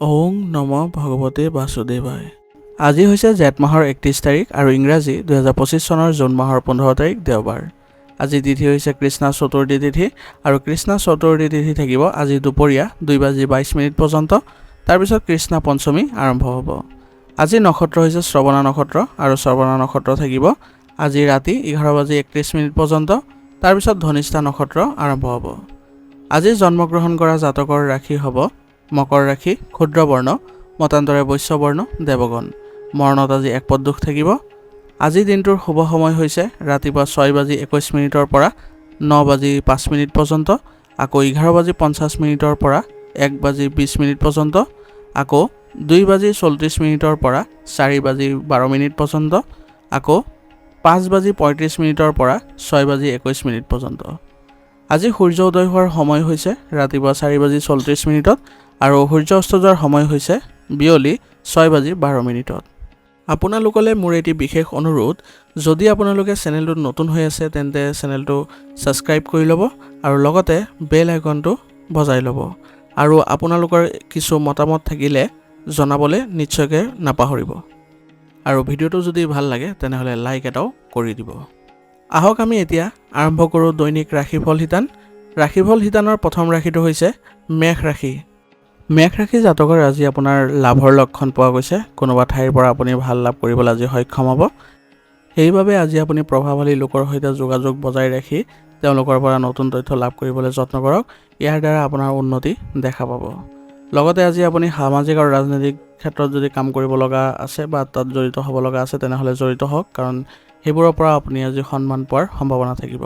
ওং নম ভগৱতে বাসুদেৱায়। আজি হৈছে জেঠ মাহৰ 31 তাৰিখ আৰু ইংৰাজী 2025 চনৰ জুন মাহৰ 15 তাৰিখ দেওবাৰ। আজি তিথি হৈছে কৃষ্ণ চতুৰ্থী তিথি আৰু কৃষ্ণ চতুৰ্থী তিথি থাকিব আজি দুপৰীয়া 2:22 পৰ্যন্ত। তাৰপিছত কৃষ্ণ পঞ্চমী আৰম্ভ হ'ব। আজি নক্ষত্ৰ হৈছে শ্ৰৱণা নক্ষত্ৰ আৰু শ্ৰৱণা নক্ষত্ৰ থাকিব আজি ৰাতি 11:31 পৰ্যন্ত। তাৰপিছত ধনিষ্ঠা নক্ষত্ৰ আৰম্ভ হ'ব। আজি জন্মগ্ৰহণ কৰা জাতকৰ ৰাশি হ'ব মকৰ ৰাশি, ক্ষুদ্ৰ বৰ্ণ, মতান্তৰে বৈশ্য বৰ্ণ, দেৱগণ। মৰণত আজি একপদ দুখ থাকিব। আজি দিনটোৰ শুভ সময় হৈছে ৰাতিপুৱা 6:21 পৰা 9:05 পৰ্যন্ত, আকৌ 11:50 পৰা 1:20 পৰ্যন্ত, আকৌ 2:34 পৰা 4:12 পৰ্যন্ত, আকৌ 5:35 পৰা 6:21 পৰ্যন্ত। আজি সূৰ্য উদয় হোৱাৰ সময় হৈছে ৰাতিপুৱা 4:34 আৰু সূৰ্য অস্ত যোৱাৰ সময় হৈছে বিয়লি 6:12। আপোনালোকলৈ মোৰ এটি বিশেষ অনুৰোধ, যদি আপোনালোকে চেনেলটোত নতুন হৈ আছে তেন্তে চেনেলটো ছাবস্ক্ৰাইব কৰি ল'ব আৰু লগতে বেল আইকনটো বজাই ল'ব। আৰু আপোনালোকৰ কিছু মতামত থাকিলে জনাবলৈ নিশ্চয়কৈ নাপাহৰিব। আৰু ভিডিঅ'টো যদি ভাল লাগে তেনেহ'লে লাইক এটাও কৰি দিব। আহক আমি এতিয়া আৰম্ভ কৰোঁ দৈনিক ৰাশিফল শিতান। ৰাশিফল শিতানৰ প্ৰথম ৰাশিটো হৈছে মেষ ৰাশি। মেষ ৰাশি জাতকৰ আজি আপোনাৰ লাভৰ লক্ষণ পোৱা গৈছে। কোনোবা ঠাইৰ পৰা আপুনি ভাল লাভ কৰিবলৈ আজি সক্ষম হ'ব। সেইবাবে আজি আপুনি প্ৰভাৱশালী লোকৰ সৈতে যোগাযোগ বজাই ৰাখি তেওঁলোকৰ পৰা নতুন তথ্য লাভ কৰিবলৈ যত্ন কৰক। ইয়াৰ দ্বাৰা আপোনাৰ উন্নতি দেখা পাব। লগতে আজি আপুনি সামাজিক আৰু ৰাজনৈতিক ক্ষেত্ৰত যদি কাম কৰিব লগা আছে বা তাত জড়িত হ'ব লগা আছে তেনেহ'লে জড়িত হওক, কাৰণ সেইবোৰৰ পৰা আপুনি আজি সন্মান পোৱাৰ সম্ভাৱনা থাকিব।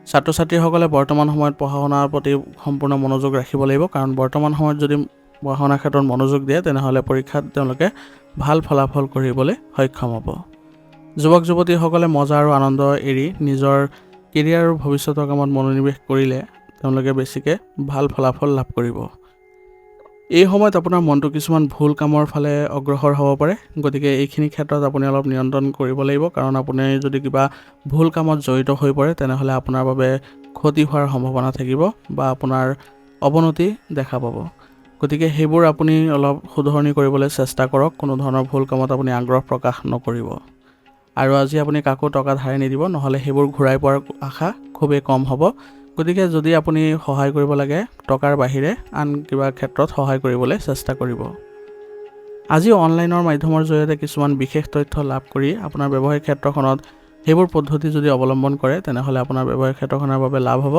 ছাত্ৰ ছাত্ৰীসকলে বৰ্তমান সময়ত পঢ়া শুনাৰ প্ৰতি সম্পূৰ্ণ মনোযোগ ৰাখিব লাগিব, কাৰণ বৰ্তমান সময়ত যদি পঢ়া শুনাৰ ক্ষেত্ৰত মনোযোগ দিয়ে তেনেহ'লে পৰীক্ষাত তেওঁলোকে ভাল ফলাফল কৰিবলৈ সক্ষম হ'ব। যুৱক যুৱতীসকলে মজা আৰু আনন্দ এৰি নিজৰ কেৰিয়াৰ আৰু ভৱিষ্যতৰ কামত মনোনিৱেশ কৰিলে তেওঁলোকে বেছিকৈ ভাল ফলাফল লাভ কৰিব। এই সময়ত আপোনাৰ মনটো কিছুমান ভুল কামৰ ফালে অগ্ৰসৰ হ'ব পাৰে, গতিকে এইখিনি ক্ষেত্ৰত আপুনি অলপ নিয়ন্ত্ৰণ কৰিব লাগিব, কাৰণ আপুনি যদি কিবা ভুল কামত জড়িত হৈ পৰে তেনেহ'লে আপোনাৰ বাবে ক্ষতি হোৱাৰ সম্ভাৱনা থাকিব বা আপোনাৰ অৱনতি দেখা পাব। গতিকে সেইবোৰ আপুনি অলপ শুধৰণি কৰিবলৈ চেষ্টা কৰক। কোনো ধৰণৰ ভুল কামত আপুনি আগ্ৰহ প্ৰকাশ নকৰিব। আৰু আজি আপুনি কাকো টকা ধাৰে নিদিব, নহ'লে সেইবোৰ ঘূৰাই পোৱাৰ আশা খুবেই কম হ'ব। গতিকে যদি আপুনি সহায় কৰিব লাগে টকাৰ বাহিৰে আন কিবা ক্ষেত্ৰত সহায় কৰিবলৈ চেষ্টা কৰিব। আজি অনলাইনৰ মাধ্যমৰ জৰিয়তে কিছুমান বিশেষ তথ্য লাভ কৰি আপোনাৰ ব্যৱসায়িক ক্ষেত্ৰখনত সেইবোৰ পদ্ধতি যদি অৱলম্বন কৰে তেনেহ'লে আপোনাৰ ব্যৱসায়িক ক্ষেত্ৰখনৰ বাবে লাভ হ'ব।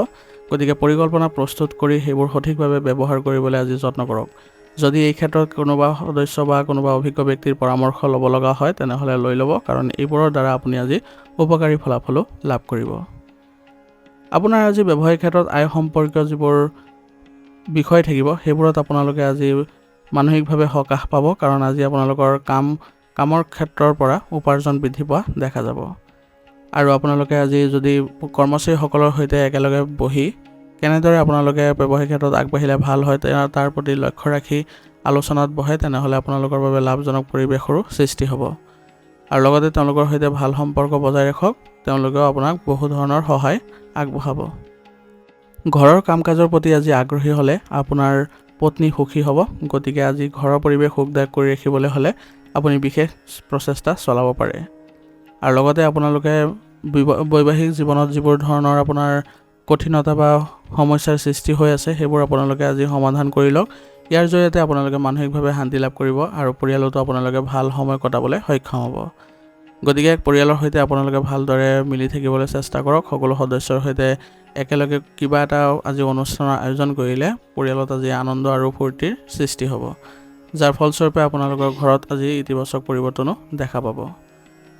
গতিকে পৰিকল্পনা প্ৰস্তুত কৰি সেইবোৰ সঠিকভাৱে ব্যৱহাৰ কৰিবলৈ আজি যত্ন কৰক। যদি এই ক্ষেত্ৰত কোনোবা সদস্য বা কোনোবা অভিজ্ঞ ব্যক্তিৰ পৰামৰ্শ ল'ব লগা হয় তেনেহ'লে লৈ ল'ব, কাৰণ এইবোৰৰ দ্বাৰা আপুনি আজি উপকাৰী ফলাফলো লাভ কৰিব। আপোনাৰ আজি ব্যৱসায়িক ক্ষেত্ৰত আয় সম্পৰ্কীয় যিবোৰ বিষয় থাকিব সেইবোৰত আপোনালোকে আজি মানসিকভাৱে সকাহ পাব, কাৰণ আজি আপোনালোকৰ কামৰ ক্ষেত্ৰৰ পৰা উপাৰ্জন বৃদ্ধি পোৱা দেখা যাব। আৰু আপোনালোকে আজি যদি কৰ্মচাৰীসকলৰ সৈতে একেলগে বহি কেনেদৰে আপোনালোকে ব্যৱসায়িক ক্ষেত্ৰত আগবাঢ়িলে ভাল হয় তাৰ প্ৰতি লক্ষ্য ৰাখি আলোচনাত বহে তেনেহ'লে আপোনালোকৰ বাবে লাভজনক পৰিৱেশৰো সৃষ্টি হ'ব। আৰু লগতে তেওঁলোকৰ সৈতে ভাল সম্পৰ্ক বজাই ৰাখক, তেওঁলোকেও আপোনাক বহু ধৰণৰ সহায় আগবঢ়াব। ঘৰৰ কাম কাজৰ প্ৰতি আজি আগ্ৰহী হ'লে আপোনাৰ পত্নী সুখী হ'ব। গতিকে আজি ঘৰৰ পৰিৱেশ সুখদায়ক কৰি ৰাখিবলৈ হ'লে আপুনি বিশেষ প্ৰচেষ্টা চলাব পাৰে। আৰু লগতে আপোনালোকে বৈবাহিক জীৱনত যিবোৰ ধৰণৰ আপোনাৰ কঠিনতা বা সমস্যাৰ সৃষ্টি হৈ আছে সেইবোৰ আপোনালোকে আজি সমাধান কৰি লওক। ইয়াৰ জৰিয়তে আপোনালোকে মানসিকভাৱে শান্তি লাভ কৰিব আৰু পৰিয়ালতো আপোনালোকে ভাল সময় কটাবলৈ সক্ষম হ'ব। গতিকে পৰিয়ালৰ সৈতে আপোনালোকে ভালদৰে মিলি থাকিবলৈ চেষ্টা কৰক। সকলো সদস্যৰ সৈতে একেলগে কিবা এটা আজি অনুষ্ঠানৰ আয়োজন কৰিলে পৰিয়ালত আজি আনন্দ আৰু ফূৰ্তিৰ সৃষ্টি হ'ব, যাৰ ফলস্বৰূপে আপোনালোকৰ ঘৰত আজি ইতিবাচক পৰিৱৰ্তনো দেখা পাব।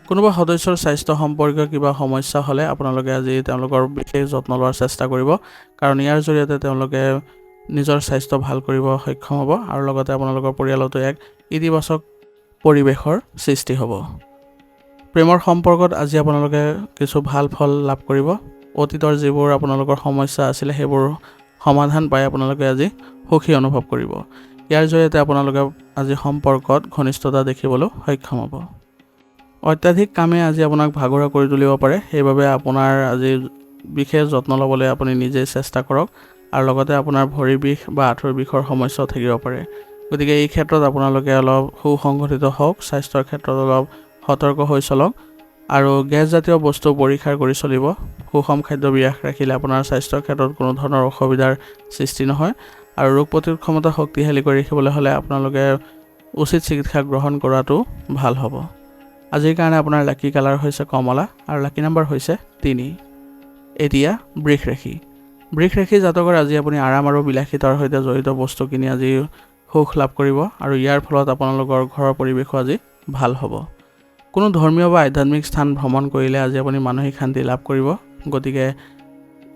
কোনোবা সদস্যৰ স্বাস্থ্য সম্পৰ্কীয় কিবা সমস্যা হ'লে আপোনালোকে আজি তেওঁলোকৰ বিশেষ যত্ন লোৱাৰ চেষ্টা কৰিব, কাৰণ ইয়াৰ জৰিয়তে তেওঁলোকে নিজৰ স্বাস্থ্য ভাল কৰিব সক্ষম হ'ব আৰু লগতে আপোনালোকৰ পৰিয়ালতো এক ইতিবাচক পৰিৱেশৰ সৃষ্টি হ'ব। প্ৰেমৰ সম্পৰ্কত আজি আপোনালোকে কিছু ভাল ফল লাভ কৰিব। অতীতৰ যিবোৰ আপোনালোকৰ সমস্যা আছিলে সেইবোৰ সমাধান পাই আপোনালোকে আজি সুখী অনুভৱ কৰিব। ইয়াৰ জৰিয়তে আপোনালোকে আজি সম্পৰ্কত ঘনিষ্ঠতা দেখিবলৈ সক্ষম হ'ব। অত্যাধিক কামে আজি আপোনাক ভাগৰুৱা কৰি তুলিব পাৰে, সেইবাবে আপোনাৰ আজি বিশেষ যত্ন ল'বলৈ আপুনি নিজেই চেষ্টা কৰক। আৰু লগতে আপোনাৰ ভৰি বিষ বা আঁঠুৰ বিষৰ সমস্যাও থাকিব পাৰে। গতিকে এই ক্ষেত্ৰত আপোনালোকে অলপ সুসংগঠিত হওক, স্বাস্থ্যৰ ক্ষেত্ৰত অলপ সতৰ্ক হৈ চলক আৰু গেছজাতীয় বস্তু পৰিহাৰ কৰি চলিব। সুষম খাদ্যাভ্যাস ৰাখিলে আপোনাৰ স্বাস্থ্যৰ ক্ষেত্ৰত কোনো ধৰণৰ অসুবিধাৰ সৃষ্টি নহয় আৰু ৰোগ প্ৰতিৰোধ ক্ষমতা শক্তিশালী কৰি ৰাখিবলৈ হ'লে আপোনালোকে উচিত চিকিৎসা গ্ৰহণ কৰাটো ভাল হ'ব। আজিৰ কাৰণে আপোনাৰ লাকি কালাৰ হৈছে কমলা আৰু লাকি নাম্বাৰ হৈছে 3। এতিয়া বৃষ ৰাশি জাতকৰ আজি আপুনি আৰাম আৰু বিলাসিতাৰ সৈতে জড়িত বস্তু কিনি আজি সুখ লাভ কৰিব আৰু ইয়াৰ ফলত আপোনালোকৰ ঘৰৰ পৰিৱেশো আজি ভাল হ'ব। কোনো ধৰ্মীয় বা আধ্যাত্মিক স্থান ভ্ৰমণ কৰিলে আজি আপুনি মানসিক শান্তি লাভ কৰিব। গতিকে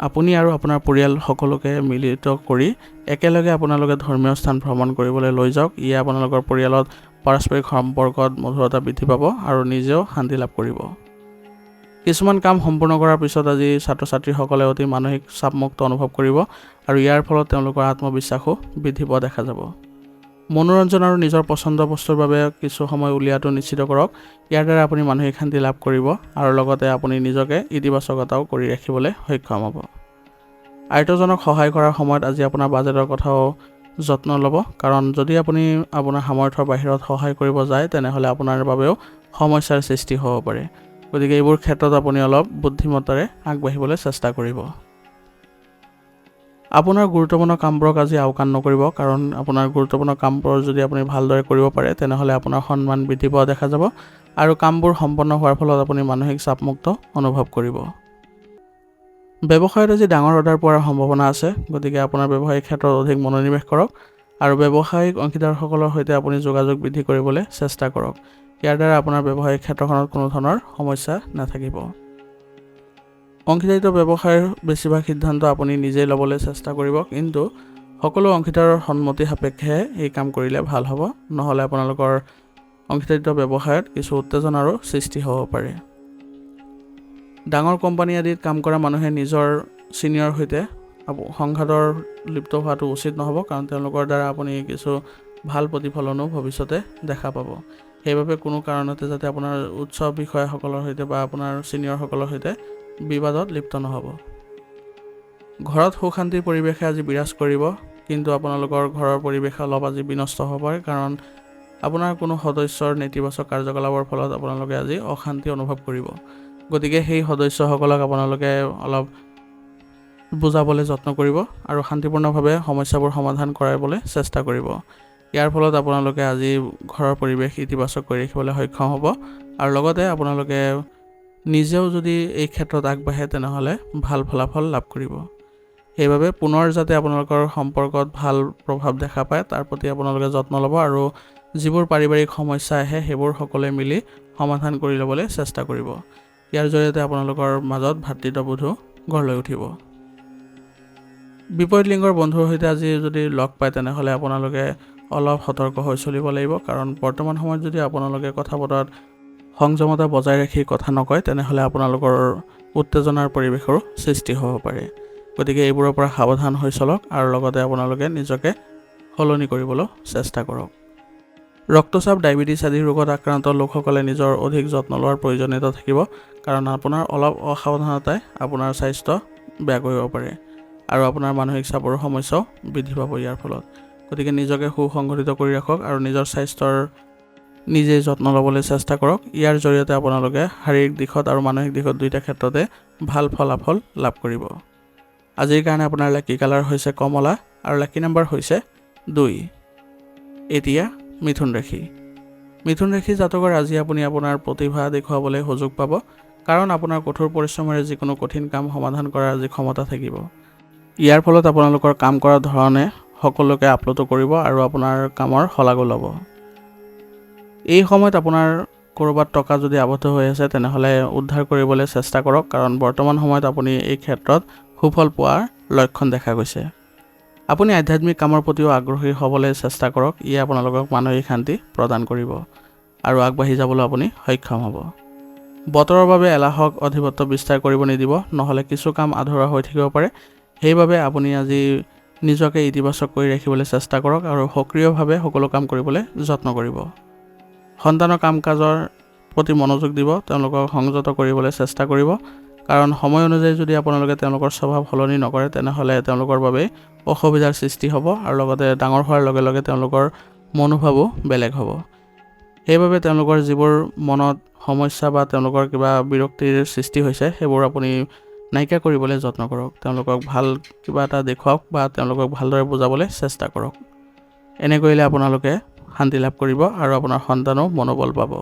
আপুনি আৰু আপোনাৰ পৰিয়াল সকলোকে মিলিত কৰি একেলগে আপোনালোকে ধৰ্মীয় স্থান ভ্ৰমণ কৰিবলৈ লৈ যাওক। ইয়ে আপোনালোকৰ পৰিয়ালত পাৰস্পৰিক সম্পৰ্কত মধুৰতা বৃদ্ধি পাব আৰু নিজেও শান্তি লাভ কৰিব। কিছুমান কাম সম্পূৰ্ণ কৰাৰ পিছত আজি ছাত্ৰ ছাত্ৰীসকলে অতি মানসিক চাপমুক্ত অনুভৱ কৰিব আৰু ইয়াৰ ফলত তেওঁলোকৰ আত্মবিশ্বাসো বৃদ্ধি পোৱা দেখা যাব। মনোৰঞ্জন আৰু নিজৰ পচন্দ বস্তুৰ বাবে কিছু সময় উলিয়াটো নিশ্চিত কৰক। ইয়াৰ দ্বাৰা আপুনি মানসিক শান্তি লাভ কৰিব আৰু লগতে আপুনি নিজকে ইতিবাচকতাও কৰি ৰাখিবলৈ সক্ষম হ'ব। আৰ্তজনক সহায় কৰাৰ সময়ত আজি আপোনাৰ বাজেটৰ কথাও যত্ন ল'ব, কাৰণ যদি আপুনি আপোনাৰ সামৰ্থ্যৰ বাহিৰত সহায় কৰিব যায় তেনেহ'লে আপোনাৰ বাবেও সমস্যাৰ সৃষ্টি হ'ব পাৰে। গতিকে এইবোৰ ক্ষেত্ৰত আপুনি অলপ বুদ্ধিমত্তাৰে আগবাঢ়িবলৈ চেষ্টা কৰিব। আপোনাৰ গুৰুত্বপূৰ্ণ কামবোৰক আজি আওকাণ নকৰিব, কাৰণ আপোনাৰ গুৰুত্বপূৰ্ণ কামবোৰ যদি আপুনি ভালদৰে কৰিব পাৰে তেনেহ'লে আপোনাৰ সন্মান বৃদ্ধি পোৱা দেখা যাব আৰু কামবোৰ সম্পন্ন হোৱাৰ ফলত আপুনি মানসিক চাপমুক্ত অনুভৱ কৰিব। ব্যৱসায়ত আজি ডাঙৰ অৰ্ডাৰ পোৱাৰ সম্ভাৱনা আছে। গতিকে আপোনাৰ ব্যৱসায়িক ক্ষেত্ৰত অধিক মনোনিৱেশ কৰক আৰু ব্যৱসায়িক অংশীদাৰসকলৰ সৈতে আপুনি যোগাযোগ বৃদ্ধি কৰিবলৈ চেষ্টা কৰক। ইয়াৰ দ্বাৰা আপোনাৰ ব্যৱসায়িক ক্ষেত্ৰখনত কোনো ধৰণৰ সমস্যা নাথাকিব। অংশীদাৰিত্ব ব্যৱসায়ৰ বেছিভাগ সিদ্ধান্ত আপুনি নিজেই ল'বলৈ চেষ্টা কৰিব, কিন্তু সকলো অংশীদাৰৰ সন্মতি সাপেক্ষে এই কাম কৰিলে ভাল হ'ব, নহ'লে আপোনালোকৰ অংশীদাৰিত্ব ব্যৱসায়ত কিছু উত্তেজনাৰো সৃষ্টি হ'ব পাৰে। ডাঙৰ কোম্পানী আদিত কাম কৰা মানুহে নিজৰ ছিনিয়ৰ সৈতে সংঘাতৰ লিপ্ত হোৱাটো উচিত নহ'ব, কাৰণ তেওঁলোকৰ দ্বাৰা আপুনি কিছু ভাল প্ৰতিফলনো ভৱিষ্যতে দেখা পাব। সেইবাবে কোনো কাৰণতে যাতে আপোনাৰ উচ্চ বিষয়াসকলৰ সৈতে বা আপোনাৰ ছিনিয়ৰসকলৰ সৈতে বিবাদত লিপ্ত নহ'ব। ঘৰত সুখ শান্তিৰ পৰিৱেশে আজি বিৰাজ কৰিব, কিন্তু আপোনালোকৰ ঘৰৰ পৰিৱেশ অলপ আজি বিনষ্ট হ'ব পাৰে, কাৰণ আপোনাৰ কোনো সদস্যৰ নেতিবাচক কাৰ্যকলাপৰ ফলত আপোনালোকে আজি অশান্তি অনুভৱ কৰিব। গতিকে সেই সদস্যসকলক আপোনালোকে অলপ বুজাবলৈ যত্ন কৰিব আৰু শান্তিপূৰ্ণভাৱে সমস্যাবোৰ সমাধান কৰাবলৈ চেষ্টা কৰিব। ইয়াৰ ফলত আপোনালোকে আজি ঘৰৰ পৰিৱেশ ইতিবাচক কৰি ৰাখিবলৈ সক্ষম হ'ব আৰু লগতে আপোনালোকে নিজেও যদি এই ক্ষেত্ৰত আগবাঢ়ে তেনেহ'লে ভাল ফলাফল লাভ কৰিব। সেইবাবে পুনৰ যাতে আপোনালোকৰ সম্পৰ্কত ভাল প্ৰভাৱ দেখা পায় তাৰ প্ৰতি আপোনালোকে যত্ন ল'ব আৰু যিবোৰ পাৰিবাৰিক সমস্যা আহে সেইবোৰ সকলোৱে মিলি সমাধান কৰি ল'বলৈ চেষ্টা কৰিব। ইয়াৰ জৰিয়তে আপোনালোকৰ মাজত ভাতৃত্ববোধো গঢ় লৈ উঠিব। বিপৰীত লিংগৰ বন্ধুৰ সৈতে আজি যদি লগ পায় তেনেহ'লে আপোনালোকে অলপ সতৰ্ক হৈ চলিব লাগিব, কাৰণ বৰ্তমান সময়ত যদি আপোনালোকে কথা বতৰাত সংযমতা বজাই ৰাখি কথা নকয় তেনেহ'লে আপোনালোকৰ উত্তেজনাৰ পৰিৱেশৰো সৃষ্টি হ'ব পাৰে। গতিকে এইবোৰৰ পৰা সাৱধান হৈ চলক আৰু লগতে আপোনালোকে নিজকে সলনি কৰিবলৈ চেষ্টা কৰক। ৰক্তচাপ, ডায়েবেটিছ আদি ৰোগত আক্ৰান্ত লোকসকলে নিজৰ অধিক যত্ন লোৱাৰ প্ৰয়োজনীয়তা থাকিব, কাৰণ আপোনাৰ অলপ অসাৱধানতাই আপোনাৰ স্বাস্থ্য বেয়া কৰিব পাৰে আৰু আপোনাৰ মানসিক চাপৰ সমস্যাও বৃদ্ধি পাব ইয়াৰ ফলত। গতিকে নিজকে সুসংগঠিত কৰি ৰাখক আৰু নিজৰ স্বাস্থ্যৰ নিজেই যত্ন ল'বলৈ চেষ্টা কৰক। ইয়াৰ জৰিয়তে আপোনালোকে শাৰীৰিক দিশত আৰু মানসিক দিশত দুয়োটা ক্ষেত্ৰতে ভাল ফলাফল লাভ কৰিব। আজিৰ কাৰণে আপোনাৰ লাকি কালাৰ হৈছে কমলা আৰু লাকি নাম্বাৰ হৈছে 2। এতিয়া মিথুন ৰাশি জাতকৰ আজি আপুনি আপোনাৰ প্ৰতিভা দেখুৱাবলৈ সুযোগ পাব, কাৰণ আপোনাৰ কঠোৰ পৰিশ্ৰমেৰে যিকোনো কঠিন কাম সমাধান কৰাৰ আজি ক্ষমতা থাকিব। ইয়াৰ ফলত আপোনালোকৰ কাম কৰাৰ ধৰণে সকলোকে আপ্লুত কৰিব আৰু আপোনাৰ কামৰ শলাগো ল'ব। এই সময়ত আপোনাৰ ক'ৰবাত টকা যদি আবদ্ধ হৈ আছে তেনেহ'লে উদ্ধাৰ কৰিবলৈ চেষ্টা কৰক, কাৰণ বৰ্তমান সময়ত আপুনি এই ক্ষেত্ৰত সুফল পোৱাৰ লক্ষণ দেখা গৈছে। আপুনি আধ্যাত্মিক কামৰ প্ৰতিও আগ্ৰহী হ'বলৈ চেষ্টা কৰক। ইয়ে আপোনালোকক মানসিক শান্তি প্ৰদান কৰিব আৰু আগবাঢ়ি যাবলৈ আপুনি সক্ষম হ'ব। বতৰৰ বাবে এলাহক অধিপত্য বিস্তাৰ কৰিব নিদিব, নহ'লে কিছু কাম আধৰুৱা হৈ থাকিব পাৰে। সেইবাবে আপুনি আজি নিজকে ইতিবাচক কৰি ৰাখিবলৈ চেষ্টা কৰক আৰু সক্ৰিয়ভাৱে সকলো কাম কৰিবলৈ যত্ন কৰিব। সন্তানৰ কাম কাজৰ প্ৰতি মনোযোগ দিব, তেওঁলোকক সংযত কৰিবলৈ চেষ্টা কৰিব, কাৰণ সময় অনুযায়ী যদি আপোনালোকে তেওঁলোকৰ স্বভাৱ সলনি নকৰে তেনেহ'লে তেওঁলোকৰ বাবে অসুবিধাৰ সৃষ্টি হ'ব আৰু লগতে ডাঙৰ হোৱাৰ লগে লগে তেওঁলোকৰ মনোভাৱো বেলেগ হ'ব। সেইবাবে তেওঁলোকৰ যিবোৰ মনত সমস্যা বা তেওঁলোকৰ কিবা বিৰক্তিৰ সৃষ্টি হৈছে সেইবোৰ আপুনি নাইকিয়া কৰিবলৈ যত্ন কৰক। তেওঁলোকক ভাল কিবা এটা দেখুৱাওক বা তেওঁলোকক ভালদৰে বুজাবলৈ চেষ্টা কৰক। এনে কৰিলে আপোনালোকে শান্তি লাভ কৰিব আৰু আপোনাৰ সন্তানো মনোবল পাব।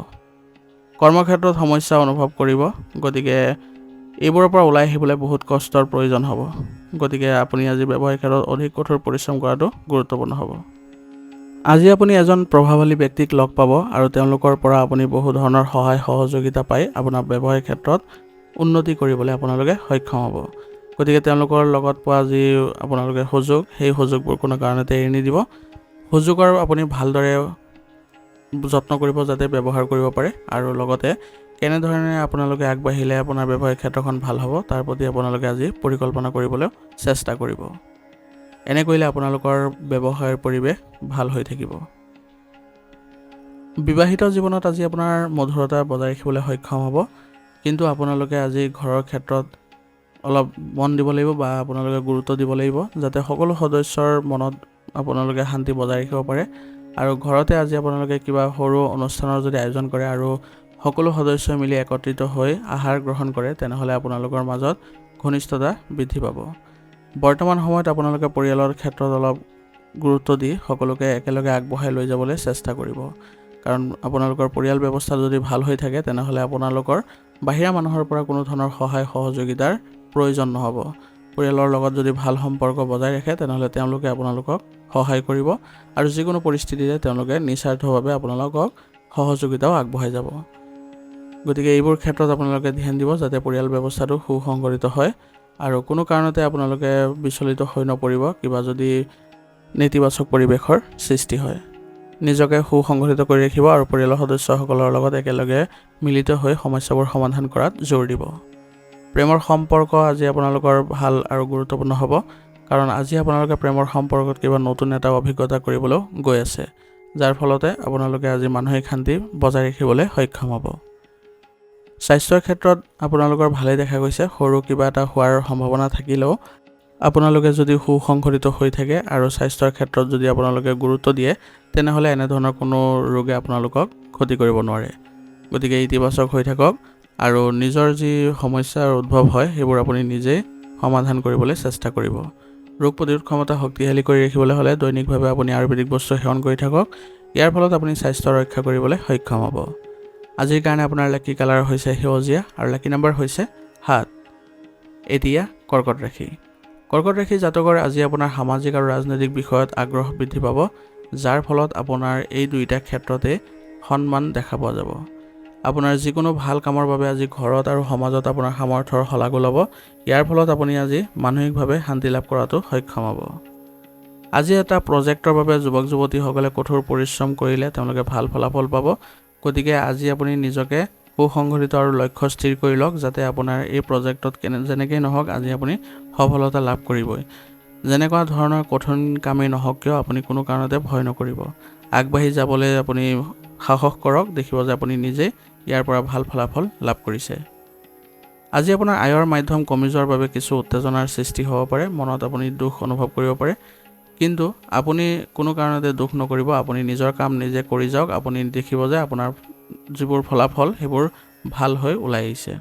কৰ্মক্ষেত্ৰত সমস্যা অনুভৱ কৰিব, গতিকে এইবোৰৰ পৰা ওলাই আহিবলৈ বহুত কষ্টৰ প্ৰয়োজন হ'ব। গতিকে আপুনি আজি ব্যৱসায়িক ক্ষেত্ৰত অধিক কঠোৰ পৰিশ্ৰম কৰাটো গুৰুত্বপূৰ্ণ হ'ব। আজি আপুনি এজন প্ৰভাৱশালী ব্যক্তিক লগ পাব আৰু তেওঁলোকৰ পৰা আপুনি বহু ধৰণৰ সহায় সহযোগিতা পাই আপোনাৰ ব্যৱসায়িক ক্ষেত্ৰত উন্নতি কৰিবলৈ আপোনালোকে সক্ষম হ'ব। গতিকে তেওঁলোকৰ লগত পোৱা যি আপোনালোকে সুযোগ, সেই সুযোগবোৰ কোনো কাৰণতে এৰি নিদিব। সুযোগৰ আপুনি ভালদৰে যত্ন কৰিব যাতে ব্যৱহাৰ কৰিব পাৰে, আৰু লগতে কেনেধৰণে আপোনালোকে আগবাঢ়িলে আপোনাৰ ব্যৱসায়িক ক্ষেত্ৰখন ভাল হ'ব তাৰ প্ৰতি আপোনালোকে আজি পৰিকল্পনা কৰিবলৈ চেষ্টা কৰিব। এনে কৰিলে আপোনালোকৰ ব্যৱসায়ৰ পৰিৱেশ ভাল হৈ থাকিব। বিবাহিত জীৱনত আজি আপোনাৰ মধুৰতা বজাই ৰাখিবলৈ সক্ষম হ'ব, কিন্তু আপোনালোকে আজি ঘৰৰ ক্ষেত্ৰত অলপ মন দিব লাগিব বা আপোনালোকে গুৰুত্ব দিব লাগিব যাতে সকলো সদস্যৰ মনত আপোনালোকে শান্তি বজাই ৰাখিব পাৰে। আৰু ঘৰতে আজি আপোনালোকে কিবা সৰু অনুষ্ঠানৰ যদি আয়োজন কৰে আৰু সকলো সদস্যই মিলি একত্ৰিত হৈ আহাৰ গ্ৰহণ কৰে, তেনেহ'লে আপোনালোকৰ মাজত ঘনিষ্ঠতা বৃদ্ধি পাব। বৰ্তমান সময়ত আপোনালোকে পৰিয়ালৰ ক্ষেত্ৰত অলপ গুৰুত্ব দি সকলোকে একেলগে আগবঢ়াই লৈ যাবলৈ চেষ্টা কৰিব, কাৰণ আপোনালোকৰ পৰিয়াল ব্যৱস্থা যদি ভাল হৈ থাকে তেনেহ'লে আপোনালোকৰ বাহিৰা মানুহৰ পৰা কোনো ধৰণৰ সহায় সহযোগিতাৰ প্ৰয়োজন নহ'ব। পৰিয়ালৰ লগত যদি ভাল সম্পৰ্ক বজাই ৰাখে তেনেহ'লে তেওঁলোকে আপোনালোকক সহায় কৰিব আৰু যিকোনো পৰিস্থিতিতে তেওঁলোকে নিস্বাৰ্থভাৱে আপোনালোকক সহযোগিতাও আগবঢ়াই যাব। গতিকে এইবোৰ ক্ষেত্ৰত আপোনালোকে ধ্যান দিব যাতে পৰিয়াল ব্যৱস্থাটো সুসংগঠিত হয় আৰু কোনো কাৰণতে আপোনালোকে বিচলিত হৈ নপৰিব কিবা যদি নেতিবাচক পৰিৱেশৰ সৃষ্টি হয়। নিজকে সুসংগঠিত কৰি ৰাখিব আৰু পৰিয়ালৰ সদস্যসকলৰ লগত একেলগে মিলিত হৈ সমস্যাবোৰ সমাধান কৰাত জোৰ দিব। প্ৰেমৰ সম্পৰ্ক আজি আপোনালোকৰ ভাল আৰু গুৰুত্বপূৰ্ণ হ'ব, কাৰণ আজি আপোনালোকে প্ৰেমৰ সম্পৰ্কত কিবা নতুন এটা অভিজ্ঞতা কৰিবলৈ গৈ আছে, যাৰ ফলতে আপোনালোকে আজি মানসিক শান্তি বজাই ৰাখিবলৈ সক্ষম হ'ব। স্বাস্থ্যৰ ক্ষেত্ৰত আপোনালোকৰ ভালেই দেখা গৈছে। সৰু কিবা এটা হোৱাৰ সম্ভাৱনা থাকিলেও আপোনালোকে যদি সুসংগঠিত হৈ থাকে আৰু স্বাস্থ্যৰ ক্ষেত্ৰত যদি আপোনালোকে গুৰুত্ব দিয়ে তেনেহ'লে এনেধৰণৰ কোনো ৰোগে আপোনালোকক ক্ষতি কৰিব নোৱাৰে। গতিকে ইতিবাচক হৈ থাকক আৰু নিজৰ যি সমস্যাৰ উদ্ভৱ হয় সেইবোৰ আপুনি নিজেই সমাধান কৰিবলৈ চেষ্টা কৰিব। ৰোগ প্ৰতিৰোধ ক্ষমতা শক্তিশালী কৰি ৰাখিবলৈ হ'লে দৈনিকভাৱে আপুনি আয়ুৰ্বেদিক বস্তু সেৱন কৰি থাকক। ইয়াৰ ফলত আপুনি স্বাস্থ্য ৰক্ষা কৰিবলৈ সক্ষম হ'ব। আজিৰ কাৰণে আপোনাৰ লাকি কালাৰ হৈছে সেউজীয়া আৰু লাকি নম্বৰ হৈছে 7। এতিয়া কৰ্কট ৰাশি। কৰ্কট ৰাশি জাতকৰ আজি আপোনাৰ সামাজিক আৰু ৰাজনৈতিক বিষয়ত আগ্ৰহ বৃদ্ধি পাব, যাৰ ফলত আপোনাৰ এই দুয়োটা ক্ষেত্ৰতে সন্মান দেখা পোৱা যাব। আপোনাৰ যিকোনো ভাল কামৰ বাবে আজি ঘৰত আৰু সমাজত আপোনাৰ সামৰ্থ্যৰ শলাগো ল'ব। ইয়াৰ ফলত আপুনি আজি মানসিকভাৱে শান্তি লাভ কৰাটো সক্ষম হ'ব। আজি এটা প্ৰজেক্টৰ বাবে যুৱক যুৱতীসকলে কঠোৰ পৰিশ্ৰম কৰিলে তেওঁলোকে ভাল ফলাফল পাব। গতিকে আজি আপুনি নিজকে সুসংগঠিত আৰু লক্ষ্য স্থিৰ কৰি লওক যাতে আপোনাৰ এই প্ৰজেক্টত যেনেকেই নহওক আজি আপুনি সফলতা লাভ কৰিবই। যেনেকুৱা ধৰণৰ কঠিন কামেই নহওক কিয় আপুনি কোনো কাৰণতে ভয় নকৰিব। আগবাঢ়ি যাবলৈ আপুনি সাহস কৰক, দেখিব যে আপুনি নিজেই ইয়াৰ পৰা ভাল ফলাফল লাভ কৰিছে। আজি আপোনাৰ আয়ৰ মাধ্যম কমি যোৱাৰ বাবে কিছু উত্তেজনাৰ সৃষ্টি হ'ব পাৰে, মনত আপুনি দুখ অনুভৱ কৰিব পাৰে, কিন্তু আপুনি কোনো কাৰণতে দুখ নকৰিব। আপুনি নিজৰ কাম নিজে কৰি যাওক, আপুনি দেখিব যে আপোনাৰ যিবোৰ ফলাফল সেইবোৰ ভাল হৈ ওলাই আহিছে।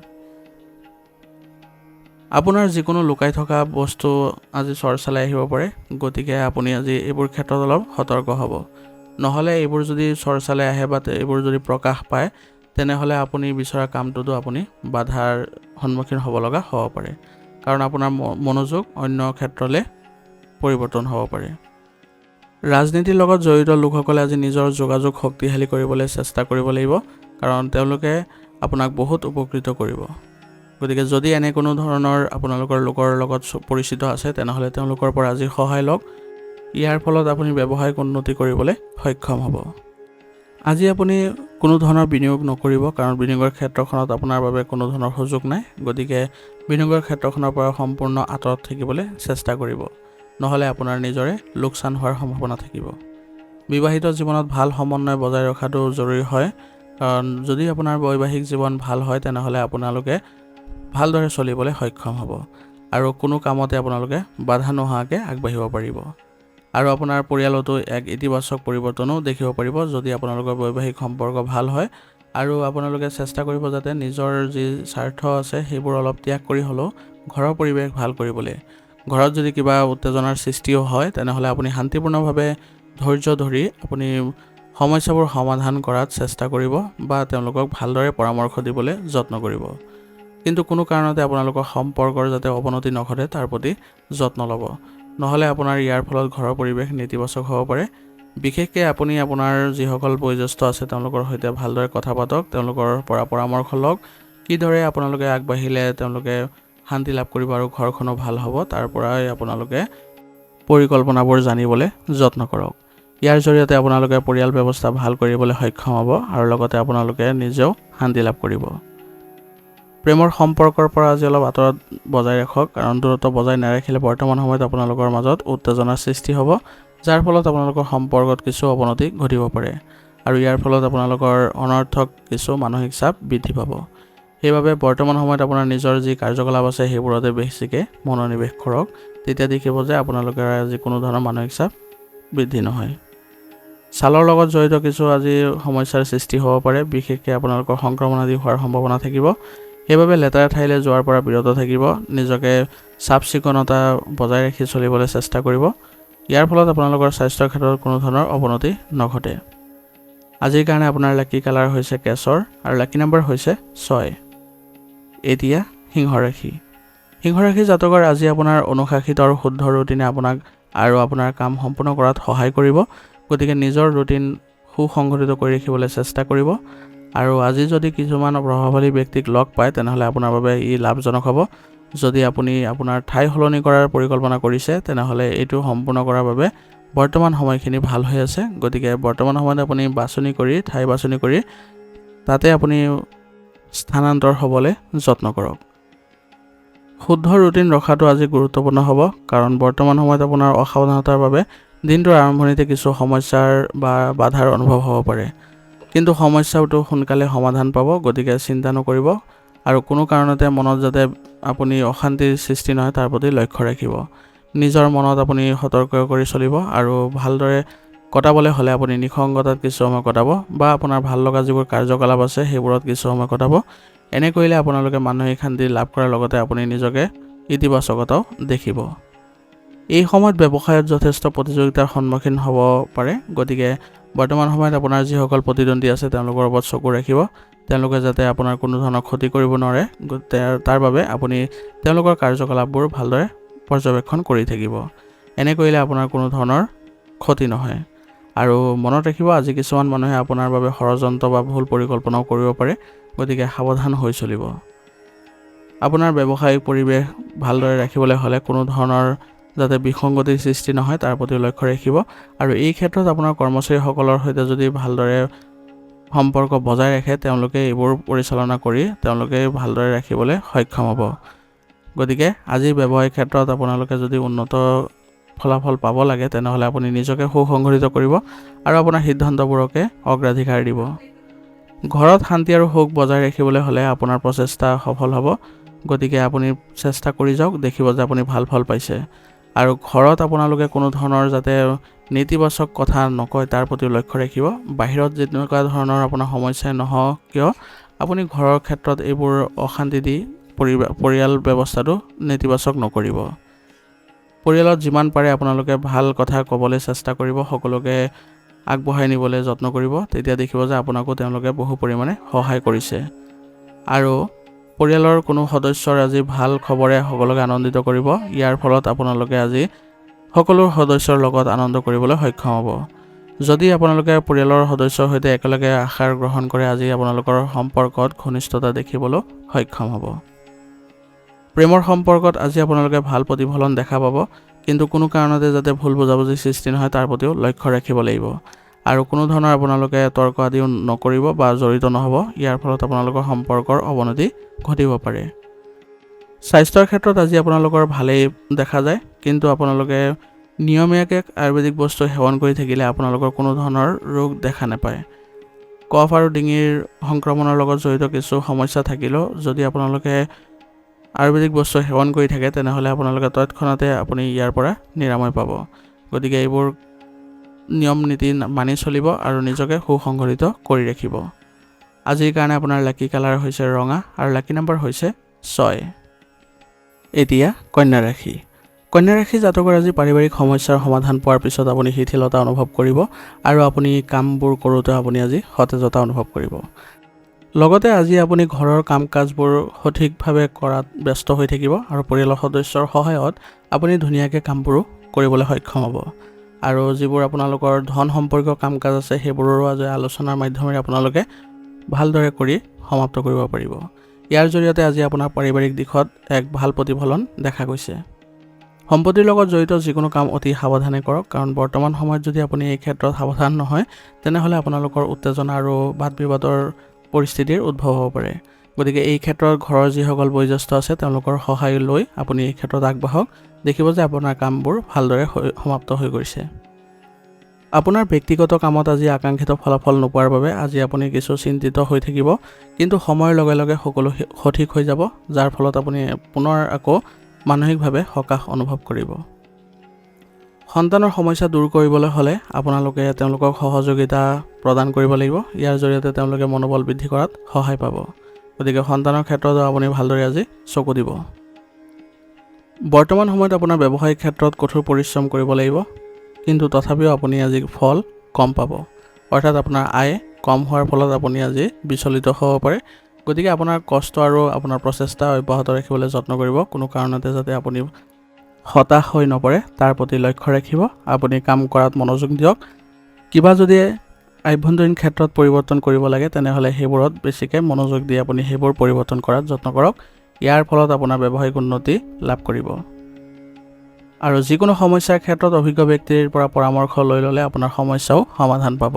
আপোনাৰ যিকোনো লুকাই থকা বস্তু আজি চৰ্চালৈ আহিব পাৰে, গতিকে আপুনি আজি এইবোৰ ক্ষেত্ৰত অলপ সতৰ্ক হ'ব। নহ'লে এইবোৰ যদি চৰ্চালৈ আহে বা এইবোৰ যদি প্ৰকাশ পায় তেনেহ'লে আপুনি বিচৰা কামটোতো আপুনি বাধাৰ সন্মুখীন হ'ব লগা হ'ব পাৰে, কাৰণ আপোনাৰ মনোযোগ অন্য ক্ষেত্ৰলৈ পৰিৱৰ্তন হ'ব পাৰে। ৰাজনীতিৰ লগত জড়িত লোকসকলে আজি নিজৰ যোগাযোগ শক্তিশালী কৰিবলৈ চেষ্টা কৰিব লাগিব, কাৰণ তেওঁলোকে আপোনাক বহুত উপকৃত কৰিব। গতিকে যদি এনে কোনো ধৰণৰ আপোনালোকৰ লোকৰ লগত পৰিচিত আছে তেনেহ'লে তেওঁলোকৰ পৰা আজি সহায় লওক। ইয়াৰ ফলত আপুনি ব্যৱসায়িক উন্নতি কৰিবলৈ সক্ষম হ'ব। আজি আপুনি কোনো ধৰণৰ বিনিয়োগ নকৰিব, কাৰণ বিনিয়োগৰ ক্ষেত্ৰখনত আপোনাৰ বাবে কোনো ধৰণৰ সুযোগ নাই। গতিকে বিনিয়োগৰ ক্ষেত্ৰখনৰ পৰা সম্পূৰ্ণ আঁতৰত থাকিবলৈ চেষ্টা কৰিব, নহ'লে আপোনাৰ নিজৰে লোকচান হোৱাৰ সম্ভাৱনা থাকিব। বিবাহিত জীৱনত ভাল সমন্বয় বজাই ৰখাটো জৰুৰী হয়, কাৰণ যদি আপোনাৰ বৈবাহিক জীৱন ভাল হয় তেনেহ'লে আপোনালোকে ভালদৰে চলিবলৈ সক্ষম হ'ব আৰু কোনো কামতে আপোনালোকে বাধা নোহোৱাকৈ আগবাঢ়িব পাৰিব। আৰু আপোনাৰ পৰিয়ালতো এক ইতিবাচক পৰিৱৰ্তনো দেখিব পাৰিব যদি আপোনালোকৰ বৈবাহিক সম্পৰ্ক ভাল হয় আৰু আপোনালোকে চেষ্টা কৰিব যাতে নিজৰ যি স্বাৰ্থ আছে সেইবোৰ অলপ ত্যাগ কৰি হ'লেও ঘৰৰ পৰিৱেশ ভাল কৰিবলৈ। ঘৰত যদি কিবা উত্তেজনাৰ সৃষ্টিও হয় তেনেহ'লে আপুনি শান্তিপূৰ্ণভাৱে ধৈৰ্য ধৰি আপুনি সমস্যাবোৰ সমাধান কৰাত চেষ্টা কৰিব বা তেওঁলোকক ভালদৰে পৰামৰ্শ দিবলৈ যত্ন কৰিব। কিন্তু কোনো কাৰণতে আপোনালোকৰ সম্পৰ্কৰ যাতে অৱনতি নঘটে তাৰ প্ৰতি যত্ন ল'ব। নহ'লে আপোনাৰ ইয়াৰ ফলত ঘৰৰ পৰিৱেশ নেতিবাচক হ'ব পাৰে। বিশেষকৈ আপুনি আপোনাৰ যিসকল বয়োজ্যেষ্ঠ আছে তেওঁলোকৰ সৈতে ভালদৰে কথা পাতক, তেওঁলোকৰ পৰা পৰামৰ্শ লওক, কিদৰে আপোনালোকে আগবাঢ়িলে তেওঁলোকে শান্তি লাভ কৰিব আৰু ঘৰখনো ভাল হ'ব তাৰ পৰাই আপোনালোকে পৰিকল্পনাবোৰ জানিবলৈ যত্ন কৰক। ইয়াৰ জৰিয়তে আপোনালোকে পৰিয়াল ব্যৱস্থা ভাল কৰিবলৈ সক্ষম হ'ব আৰু লগতে আপোনালোকে নিজেও শান্তি লাভ কৰিব। প্ৰেমৰ সম্পৰ্কৰ পৰা আজি অলপ আঁতৰত বজাই ৰাখক, কাৰণ দূৰত্ব বজাই নাৰাখিলে বৰ্তমান সময়ত আপোনালোকৰ মাজত উত্তেজনাৰ সৃষ্টি হ'ব, যাৰ ফলত আপোনালোকৰ সম্পৰ্কত কিছু অৱনতি ঘটিব পাৰে আৰু ইয়াৰ ফলত আপোনালোকৰ অনৰ্থক কিছু মানসিক চাপ বৃদ্ধি পাব। সেইবাবে বৰ্তমান সময়ত আপোনাৰ নিজৰ যি কাৰ্যকলাপ আছে সেইবোৰতে বেছিকৈ মনোনিৱেশ কৰক, তেতিয়া দেখিব যে আপোনালোকৰ আজি কোনো ধৰণৰ মানসিক চাপ বৃদ্ধি নহয়। ছালৰ লগত জড়িত কিছু আজি সমস্যাৰ সৃষ্টি হ'ব পাৰে, বিশেষকৈ আপোনালোকৰ সংক্ৰমণ আদি হোৱাৰ সম্ভাৱনা থাকিব। সেইবাবে লেতেৰা ঠাইলৈ যোৱাৰ পৰা বিৰত থাকিব, নিজকে চাফ চিকুণতা বজাই ৰাখি চলিবলৈ চেষ্টা কৰিব। ইয়াৰ ফলত আপোনালোকৰ স্বাস্থ্যৰ ক্ষেত্ৰত কোনো ধৰণৰ অৱনতি নঘটে। আজিৰ কাৰণে আপোনাৰ লাকি কালাৰ হৈছে কেশৰ আৰু লাকি নম্বৰ হৈছে 6। এতিয়া সিংহ ৰাশি। সিংহ ৰাশি জাতকৰ আজি আপোনাৰ অনুশাসিত আৰু শুদ্ধ ৰুটিনে আপোনাক আৰু আপোনাৰ কাম সম্পূৰ্ণ কৰাত সহায় কৰিব। গতিকে নিজৰ ৰুটিন সুসংগঠিত কৰি ৰাখিবলৈ চেষ্টা কৰিব আৰু আজি যদি কিছুমান প্ৰভাৱশালী ব্যক্তিক লগ পায় তেনেহ'লে আপোনাৰ বাবে ই লাভজনক হ'ব। যদি আপুনি আপোনাৰ ঠাই সলনি কৰাৰ পৰিকল্পনা কৰিছে তেনেহ'লে এইটো সম্পূৰ্ণ কৰাৰ বাবে বৰ্তমান সময়খিনি ভাল হৈ আছে। গতিকে বৰ্তমান সময়ত আপুনি ঠাই বাছনি কৰি তাতে আপুনি স্থানান্তৰ হ'বলৈ যত্ন কৰক। শুদ্ধ ৰুটিন ৰখাটো আজি গুৰুত্বপূৰ্ণ হ'ব, কাৰণ বৰ্তমান সময়ত আপোনাৰ অসাৱধানতাৰ বাবে দিনটোৰ আৰম্ভণিতে কিছু সমস্যাৰ বা বাধাৰ অনুভৱ হ'ব পাৰে, কিন্তু সমস্যাটো সোনকালে সমাধান পাব। গতিকে চিন্তা নকৰিব আৰু কোনো কাৰণতে মনত যাতে আপুনি অশান্তিৰ সৃষ্টি নহয় তাৰ প্ৰতি লক্ষ্য ৰাখিব। নিজৰ মনত আপুনি সতৰ্ক কৰি চলিব আৰু ভালদৰে কটাবলৈ হ'লে আপুনি নিসংগতাত কিছু সময় কটাব বা আপোনাৰ ভাল লগা যিবোৰ কাৰ্যকলাপ আছে সেইবোৰত কিছু সময় কটাব। এনে কৰিলে আপোনালোকে মানসিক শান্তি লাভ কৰাৰ লগতে আপুনি নিজকে ইতিবাচকতাও দেখিব। এই সময়ত ব্যৱসায়ত যথেষ্ট প্ৰতিযোগিতাৰ সন্মুখীন হ'ব পাৰে। গতিকে বৰ্তমান সময়ত আপোনাৰ যিসকল প্ৰতিদ্বন্দ্বী আছে তেওঁলোকৰ ওপৰত চকু ৰাখিব, তেওঁলোকে যাতে আপোনাৰ কোনো ধৰণৰ ক্ষতি কৰিব নোৱাৰে। তাৰ বাবে আপুনি তেওঁলোকৰ কাৰ্যকলাপবোৰ ভালদৰে পৰ্যবেক্ষণ কৰি থাকিব। এনে কৰিলে আপোনাৰ কোনো ধৰণৰ ক্ষতি নহয়। আৰু মনত ৰাখিব, আজি কিছুমান মানুহে আপোনাৰ বাবে ষড়যন্ত্ৰ বা ভুল পৰিকল্পনাও কৰিব পাৰে, গতিকে সাৱধান হৈ চলিব। আপোনাৰ ব্যৱসায়িক পৰিৱেশ ভালদৰে ৰাখিবলৈ হ'লে কোনো ধৰণৰ যাতে বিসংগতিৰ সৃষ্টি নহয় তাৰ প্ৰতি লক্ষ্য ৰাখিব আৰু এই ক্ষেত্ৰত আপোনাৰ কৰ্মচাৰীসকলৰ সৈতে যদি ভালদৰে সম্পৰ্ক বজাই ৰাখে তেওঁলোকে এইবোৰ পৰিচালনা কৰি তেওঁলোকে ভালদৰে ৰাখিবলৈ সক্ষম হ'ব। গতিকে আজি ব্যৱসায়িক ক্ষেত্ৰত আপোনালোকে যদি উন্নত ফলাফল পাব লাগে তেনেহ'লে আপুনি নিজকে সুসংগঠিত কৰিব আৰু আপোনাৰ সিদ্ধান্তবোৰকে অগ্ৰাধিকাৰ দিব। ঘৰত শান্তি আৰু সুখ বজাই ৰাখিবলৈ হ'লে আপোনাৰ প্ৰচেষ্টা সফল হ'ব। গতিকে আপুনি চেষ্টা কৰি যাওক, দেখিব যে আপুনি ভাল ফল পাইছে। আৰু ঘৰত আপোনালোকে কোনো ধৰণৰ যাতে নেতিবাচক কথা নকয় তাৰ প্ৰতি লক্ষ্য ৰাখিব। বাহিৰত যেনেকুৱা ধৰণৰ আপোনাৰ সমস্যাই নহওক কিয় আপুনি ঘৰৰ ক্ষেত্ৰত এইবোৰ অশান্তি দি পৰিয়াল ব্যৱস্থাটো নেতিবাচক নকৰিব। পৰিয়ালত যিমান পাৰে আপোনালোকে ভাল কথা ক'বলৈ চেষ্টা কৰিব, সকলোকে আগবঢ়াই নিবলৈ যত্ন কৰিব। তেতিয়া দেখিব যে আপোনাকো তেওঁলোকে বহু পৰিমাণে সহায় কৰিছে। আৰু পৰিয়ালৰ কোনো সদস্যৰ আজি ভাল খবৰে সকলোকে আনন্দিত কৰিব। ইয়াৰ ফলত আপোনালোকে আজি সকলো সদস্যৰ লগত আনন্দ কৰিবলৈ সক্ষম হ'ব। যদি আপোনালোকে পৰিয়ালৰ সদস্যৰ সৈতে একেলগে আহাৰ গ্ৰহণ কৰে আজি আপোনালোকৰ সম্পৰ্কত ঘনিষ্ঠতা দেখিবলৈ সক্ষম হ'ব। প্ৰেমৰ সম্পৰ্কত আজি আপোনালোকে ভাল প্ৰতিফলন দেখা পাব, কিন্তু কোনো কাৰণতে যাতে ভুল বুজাবুজিৰ সৃষ্টি নহয় তাৰ প্ৰতিও লক্ষ্য ৰাখিব লাগিব। আৰু কোনো ধৰণৰ আপোনালোকে তৰ্ক আদিও নকৰিব বা জড়িত নহ'ব। ইয়াৰ ফলত আপোনালোকৰ সম্পৰ্কৰ অৱনতি ঘটিব পাৰে। স্বাস্থ্যৰ ক্ষেত্ৰত আজি আপোনালোকৰ ভালেই দেখা যায়, কিন্তু আপোনালোকে নিয়মীয়াকৈ আয়ুৰ্বেদিক বস্তু সেৱন কৰি থাকিলে আপোনালোকৰ কোনো ধৰণৰ ৰোগ দেখা নাপায়। কফ আৰু ডিঙিৰ সংক্ৰমণৰ লগত জড়িত কিছু সমস্যা থাকিলেও যদি আপোনালোকে আয়ুৰ্বেদিক বস্তু সেৱন কৰি থাকে তেনেহ'লে আপোনালোকে তৎক্ষণাতে আপুনি ইয়াৰ পৰা নিৰাময় পাব। গতিকে এইবোৰ নিয়ম নীতি মানি চলিব আৰু নিজকে সুসংগঠিত কৰি ৰাখিব। আজিৰ কাৰণে আপোনাৰ লাকি কালাৰ হৈছে ৰঙা আৰু লাকি নম্বৰ হৈছে 6। এতিয়া কন্যা ৰাশি। কন্যা ৰাশি জাতকৰ আজি পাৰিবাৰিক সমস্যাৰ সমাধান পোৱাৰ পিছত আপুনি শিথিলতা অনুভৱ কৰিব আৰু আপুনি কামবোৰ কৰোঁতে আপুনি আজি সতেজতা অনুভৱ কৰিব। লগতে আজি আপুনি ঘৰৰ কাম কাজবোৰ সঠিকভাৱে কৰাত ব্যস্ত হৈ থাকিব আৰু পৰিয়ালৰ সদস্যৰ সহায়ত আপুনি ধুনীয়াকৈ কামবোৰো কৰিবলৈ সক্ষম হ'ব। আৰু যিবোৰ আপোনালোকৰ ধন সম্পৰ্কীয় কাম কাজ আছে সেইবোৰৰো আজি আলোচনাৰ মাধ্যমেৰে আপোনালোকে ভালদৰে কৰি সমাপ্ত কৰিব পাৰিব। ইয়াৰ জৰিয়তে আজি আপোনাৰ পাৰিবাৰিক দিশত এক ভাল প্ৰতিফলন দেখা গৈছে। সম্পত্তিৰ লগত জড়িত যিকোনো কাম অতি সাৱধানে কৰক, কাৰণ বৰ্তমান সময়ত যদি আপুনি এই ক্ষেত্ৰত সাৱধান নহয় তেনেহ'লে আপোনালোকৰ উত্তেজনা আৰু বাদ বিবাদৰ পৰিস্থিতিৰ উদ্ভৱ হ'ব পাৰে। গতিকে এই ক্ষেত্ৰত ঘৰৰ যিসকল বয়োজ্যেষ্ঠ আছে তেওঁলোকৰ সহায় লৈ আপুনি এই ক্ষেত্ৰত আগবাঢ়ক। দেখিব যে আপোনাৰ কামবোৰ ভালদৰে সমাপ্ত হৈ গৈছে। আপোনাৰ ব্যক্তিগত কামত আজি আকাংক্ষিত ফলাফল নোপোৱাৰ বাবে আজি আপুনি কিছু চিন্তিত হৈ থাকিব, কিন্তু সময়ৰ লগে লগে সকলো সঠিক হৈ যাব, যাৰ ফলত আপুনি পুনৰ আকৌ মানসিকভাৱে সকাহ অনুভৱ কৰিব। সন্তানৰ সমস্যা দূৰ কৰিবলৈ হ'লে আপোনালোকে তেওঁলোকক সহযোগিতা প্ৰদান কৰিব লাগিব। ইয়াৰ জৰিয়তে তেওঁলোকে মনোবল বৃদ্ধি কৰাত সহায় পাব। গতিকে সন্তানৰ ক্ষেত্ৰতো আপুনি ভালদৰে আজি চকু দিব। বৰ্তমান সময়ত আপোনাৰ ব্যৱসায়িক ক্ষেত্ৰত কঠোৰ পৰিশ্ৰম কৰিব লাগিব, কিন্তু তথাপিও আপুনি আজি ফল কম পাব। অৰ্থাৎ আপোনাৰ আয় কম হোৱাৰ ফলত আপুনি আজি বিচলিত হ'ব পাৰে। গতিকে আপোনাৰ কষ্ট আৰু আপোনাৰ প্ৰচেষ্টা অব্যাহত ৰাখিবলৈ যত্ন কৰিব। কোনো কাৰণতে যাতে আপুনি হতাশ হৈ নপৰে তাৰ প্ৰতি লক্ষ্য ৰাখিব। আপুনি কাম কৰাত মনোযোগ দিয়ক। কিবা যদি আভ্যন্তৰীণ ক্ষেত্ৰত পৰিৱৰ্তন কৰিব লাগে তেনেহ'লে সেইবোৰত বেছিকৈ মনোযোগ দি আপুনি সেইবোৰ পৰিৱৰ্তন কৰাত যত্ন কৰক। ইয়াৰ ফলত আপোনাৰ ব্যৱসায়িক উন্নতি লাভ কৰিব। আৰু যিকোনো সমস্যাৰ ক্ষেত্ৰত অভিজ্ঞ ব্যক্তিৰ পৰা পৰামৰ্শ লৈ ল'লে আপোনাৰ সমস্যাও সমাধান পাব।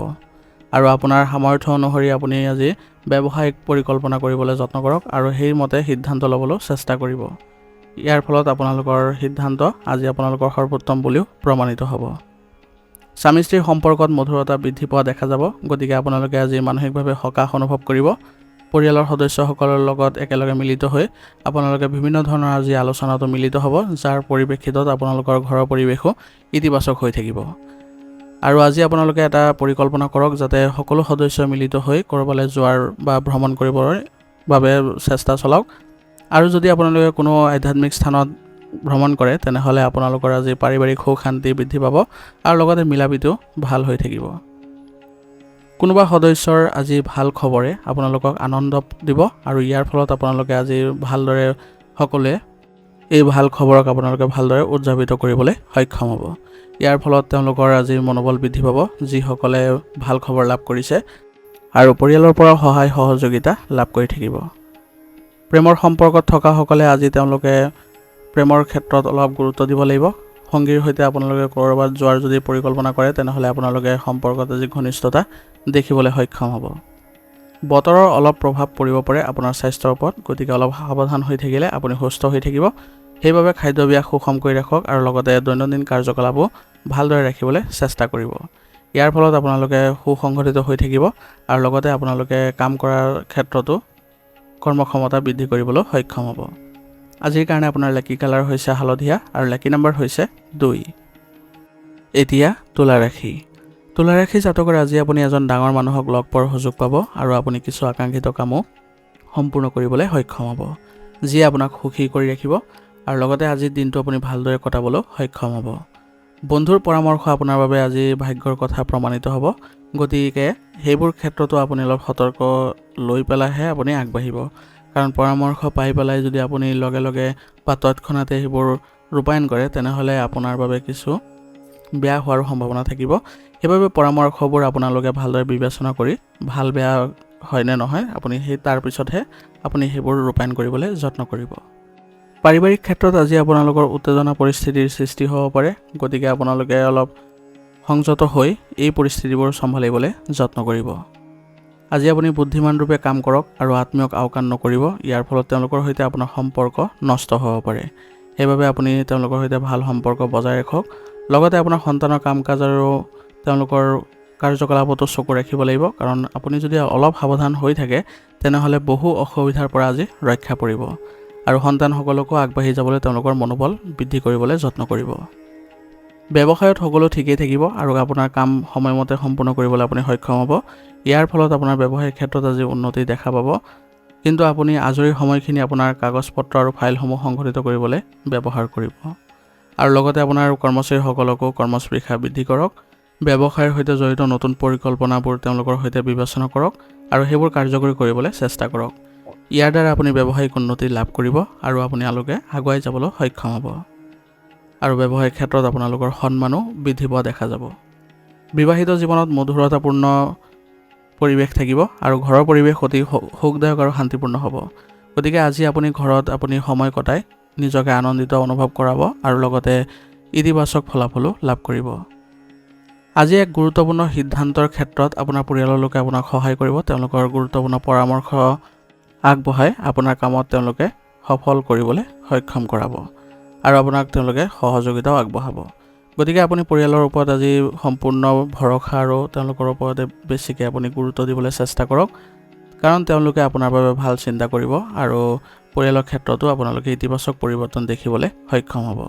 আৰু আপোনাৰ সামৰ্থ্য অনুসৰি আপুনি আজি ব্যৱসায়িক পৰিকল্পনা কৰিবলৈ যত্ন কৰক আৰু সেইমতে সিদ্ধান্ত ল'বলৈ চেষ্টা কৰিব। ইয়াৰ ফলত আপোনালোকৰ সিদ্ধান্ত আজি আপোনালোকৰ সৰ্বোত্তম বুলিও প্ৰমাণিত হ'ব। স্বামী স্ত্ৰীৰ সম্পৰ্কত মধুৰতা বৃদ্ধি পোৱা দেখা যাব। গতিকে আপোনালোকে আজি মানসিকভাৱে সকাহ অনুভৱ কৰিব। পৰিয়ালৰ সদস্যসকলৰ লগত একেলগে মিলিত হৈ আপোনালোকে বিভিন্ন ধৰণৰ আজি আলোচনাতো মিলিত হ'ব, যাৰ পৰিপ্ৰেক্ষিতত আপোনালোকৰ ঘৰৰ পৰিৱেশো ইতিবাচক হৈ থাকিব। আৰু আজি আপোনালোকে এটা পৰিকল্পনা কৰক যাতে সকলো সদস্য মিলিত হৈ ক'ৰবালৈ যোৱাৰ বা ভ্ৰমণ কৰিবৰ বাবে চেষ্টা চলাওক। আৰু যদি আপোনালোকে কোনো আধ্যাত্মিক স্থানত ভ্ৰমণ কৰে তেনেহ'লে আপোনালোকৰ আজি পাৰিবাৰিক সুখ শান্তি বৃদ্ধি পাব আৰু লগতে মিলাপ্ৰীতিও ভাল হৈ থাকিব। কোনোবা সদস্যৰ আজি ভাল খবৰে আপোনালোকক আনন্দ দিব আৰু ইয়াৰ ফলত আপোনালোকে আজি ভালদৰে সকলোৱে এই ভাল খবৰক আপোনালোকে ভালদৰে উদযাপিত কৰিবলৈ সক্ষম হ'ব। ইয়াৰ ফলত তেওঁলোকৰ আজি মনোবল বৃদ্ধি পাব যিসকলে ভাল খবৰ লাভ কৰিছে আৰু পৰিয়ালৰ পৰা সহায় সহযোগিতা লাভ কৰি থাকিব। প্ৰেমৰ সম্পৰ্কত থকাসকলে আজি তেওঁলোকে প্ৰেমৰ ক্ষেত্ৰত অলপ গুৰুত্ব দিব লাগিব। সংগীৰ সৈতে আপোনালোকে ক'ৰবাত যোৱাৰ যদি পৰিকল্পনা কৰে তেনেহ'লে আপোনালোকে সম্পৰ্কত আজি ঘনিষ্ঠতা দেখিবলৈ সক্ষম হ'ব। বতৰৰ অলপ প্ৰভাৱ পৰিব পাৰে আপোনাৰ স্বাস্থ্যৰ ওপৰত, গতিকে অলপ সাৱধান হৈ থাকিলে আপুনি সুস্থ হৈ থাকিব। সেইবাবে খাদ্যাভ্যাস সুষম কৰি ৰাখক আৰু লগতে দৈনন্দিন কাৰ্যকলাপো ভালদৰে ৰাখিবলৈ চেষ্টা কৰিব। ইয়াৰ ফলত আপোনালোকে সুসংগঠিত হৈ থাকিব আৰু লগতে আপোনালোকে কাম কৰাৰ ক্ষেত্ৰতো কৰ্মক্ষমতা বৃদ্ধি কৰিবলৈ সক্ষম হ'ব। আজিৰ কাৰণে আপোনাৰ লাকি কালাৰ হৈছে হালধীয়া আৰু লাকি নম্বৰ হৈছে 2। এতিয়া তুলা ৰাশি। তুলা ৰাশি জাতকৰ আজি আপুনি এজন ডাঙৰ মানুহক লগ পোৱাৰ সুযোগ পাব আৰু আপুনি কিছু আকাংক্ষিত কামো সম্পূৰ্ণ কৰিবলৈ সক্ষম হ'ব, যিয়ে আপোনাক সুখী কৰি ৰাখিব আৰু লগতে আজিৰ দিনটো আপুনি ভালদৰে কটাবলৈ সক্ষম হ'ব। বন্ধুৰ পৰামৰ্শ আপোনাৰ বাবে আজি ভাগ্যৰ কথা প্ৰমাণিত হ'ব। গতিকে সেইবোৰ ক্ষেত্ৰতো আপুনি অলপ সতৰ্ক লৈ পেলাইহে আপুনি আগবাঢ়িব, কাৰণ পৰামৰ্শ পাই পেলাই যদি আপুনি লগে লগে বা তৎক্ষণাতে সেইবোৰ ৰূপায়ণ কৰে তেনেহ'লে আপোনাৰ বাবে কিছু বেয়া হোৱাৰ সম্ভাৱনা থাকিব। সেইবাবে পৰামৰ্শবোৰ আপোনালোকে ভালদৰে বিবেচনা কৰি ভাল বেয়া হয়নে নহয় আপুনি তাৰ পিছতহে আপুনি সেইবোৰ ৰূপায়ণ কৰিবলৈ যত্ন কৰিব। পাৰিবাৰিক ক্ষেত্ৰত আজি আপোনালোকৰ উত্তেজনা পৰিস্থিতিৰ সৃষ্টি হ'ব পাৰে। গতিকে আপোনালোকে অলপ সংযত হৈ এই পৰিস্থিতিবোৰ চম্ভালিবলৈ যত্ন কৰিব। আজি আপুনি বুদ্ধিমান ৰূপে কাম কৰক আৰু আত্মীয়ক আওকাণ নকৰিব। ইয়াৰ ফলত তেওঁলোকৰ সৈতে আপোনাৰ সম্পৰ্ক নষ্ট হ'ব পাৰে। সেইবাবে আপুনি তেওঁলোকৰ সৈতে ভাল সম্পৰ্ক বজাই ৰাখক। লগতে আপোনাৰ সন্তানৰ কাম কাজ আৰু তেওঁলোকৰ কাৰ্যকলাপতো চকু ৰাখিব লাগিব, কাৰণ আপুনি যদি অলপ সাৱধান হৈ থাকে তেনেহ'লে বহু অসুবিধাৰ পৰা আজি ৰক্ষা পৰিব আৰু সন্তানসকলকো আগবাঢ়ি যাবলৈ তেওঁলোকৰ মনোবল বৃদ্ধি কৰিবলৈ যত্ন কৰিব। ব্যৱসায়ত সকলো ঠিকেই থাকিব আৰু আপোনাৰ কাম সময়মতে সম্পূৰ্ণ কৰিবলৈ আপুনি সক্ষম হ'ব। ইয়াৰ ফলত আপোনাৰ ব্যৱসায়িক ক্ষেত্ৰত আজি উন্নতি দেখা পাব। কিন্তু আপুনি আজৰি সময়খিনি আপোনাৰ কাগজ-পত্ৰ আৰু ফাইলসমূহ সংগঠিত কৰিবলৈ ব্যৱহাৰ কৰিব। আৰু লগতে আপোনাৰ কৰ্মচাৰীসকলকো কৰ্মস্পৃহা বৃদ্ধি কৰক। ব্যৱসায়ৰ সৈতে জড়িত নতুন পৰিকল্পনাবোৰ তেওঁলোকৰ সৈতে বিবেচনা কৰক আৰু সেইবোৰ কাৰ্যকৰী কৰিবলৈ চেষ্টা কৰক। ইয়াৰ দ্বাৰা আপুনি ব্যৱসায়িক উন্নতি লাভ কৰিব আৰু আপোনালোকে আগুৱাই যাবলৈ সক্ষম হ'ব। আৰু ব্যৱসায়িক ক্ষেত্ৰত আপোনালোকৰ সন্মানো বৃদ্ধি পোৱা দেখা যাব। বিবাহিত জীৱনত মধুৰতাপূৰ্ণ পৰিৱেশ থাকিব আৰু ঘৰৰ পৰিৱেশ অতি সুখদায়ক আৰু শান্তিপূৰ্ণ হ'ব। গতিকে আজি আপুনি ঘৰত সময় কটাই নিজকে আনন্দিত অনুভৱ কৰাব আৰু লগতে ইতিবাচক ফলাফলো লাভ কৰিব। আজি এক গুৰুত্বপূৰ্ণ সিদ্ধান্তৰ ক্ষেত্ৰত আপোনাৰ পৰিয়ালৰ লোকে আপোনাক সহায় কৰিব। তেওঁলোকৰ গুৰুত্বপূৰ্ণ পৰামৰ্শ আগবঢ়াই আপোনাৰ কামত তেওঁলোকে সফল কৰিবলৈ সক্ষম কৰাব আৰু আপোনাক তেওঁলোকে সহযোগিতাও আগবঢ়াব। গতিকে আপুনি পৰিয়ালৰ ওপৰত আজি সম্পূৰ্ণ ভৰসা আৰু তেওঁলোকৰ ওপৰতে বেছিকৈ আপুনি গুৰুত্ব দিবলৈ চেষ্টা কৰক, কাৰণ তেওঁলোকে আপোনাৰ বাবে ভাল চিন্তা কৰিব আৰু পৰিয়ালৰ ক্ষেত্ৰতো আপোনালোকে ইতিবাচক পৰিৱৰ্তন দেখিবলৈ সক্ষম হ'ব।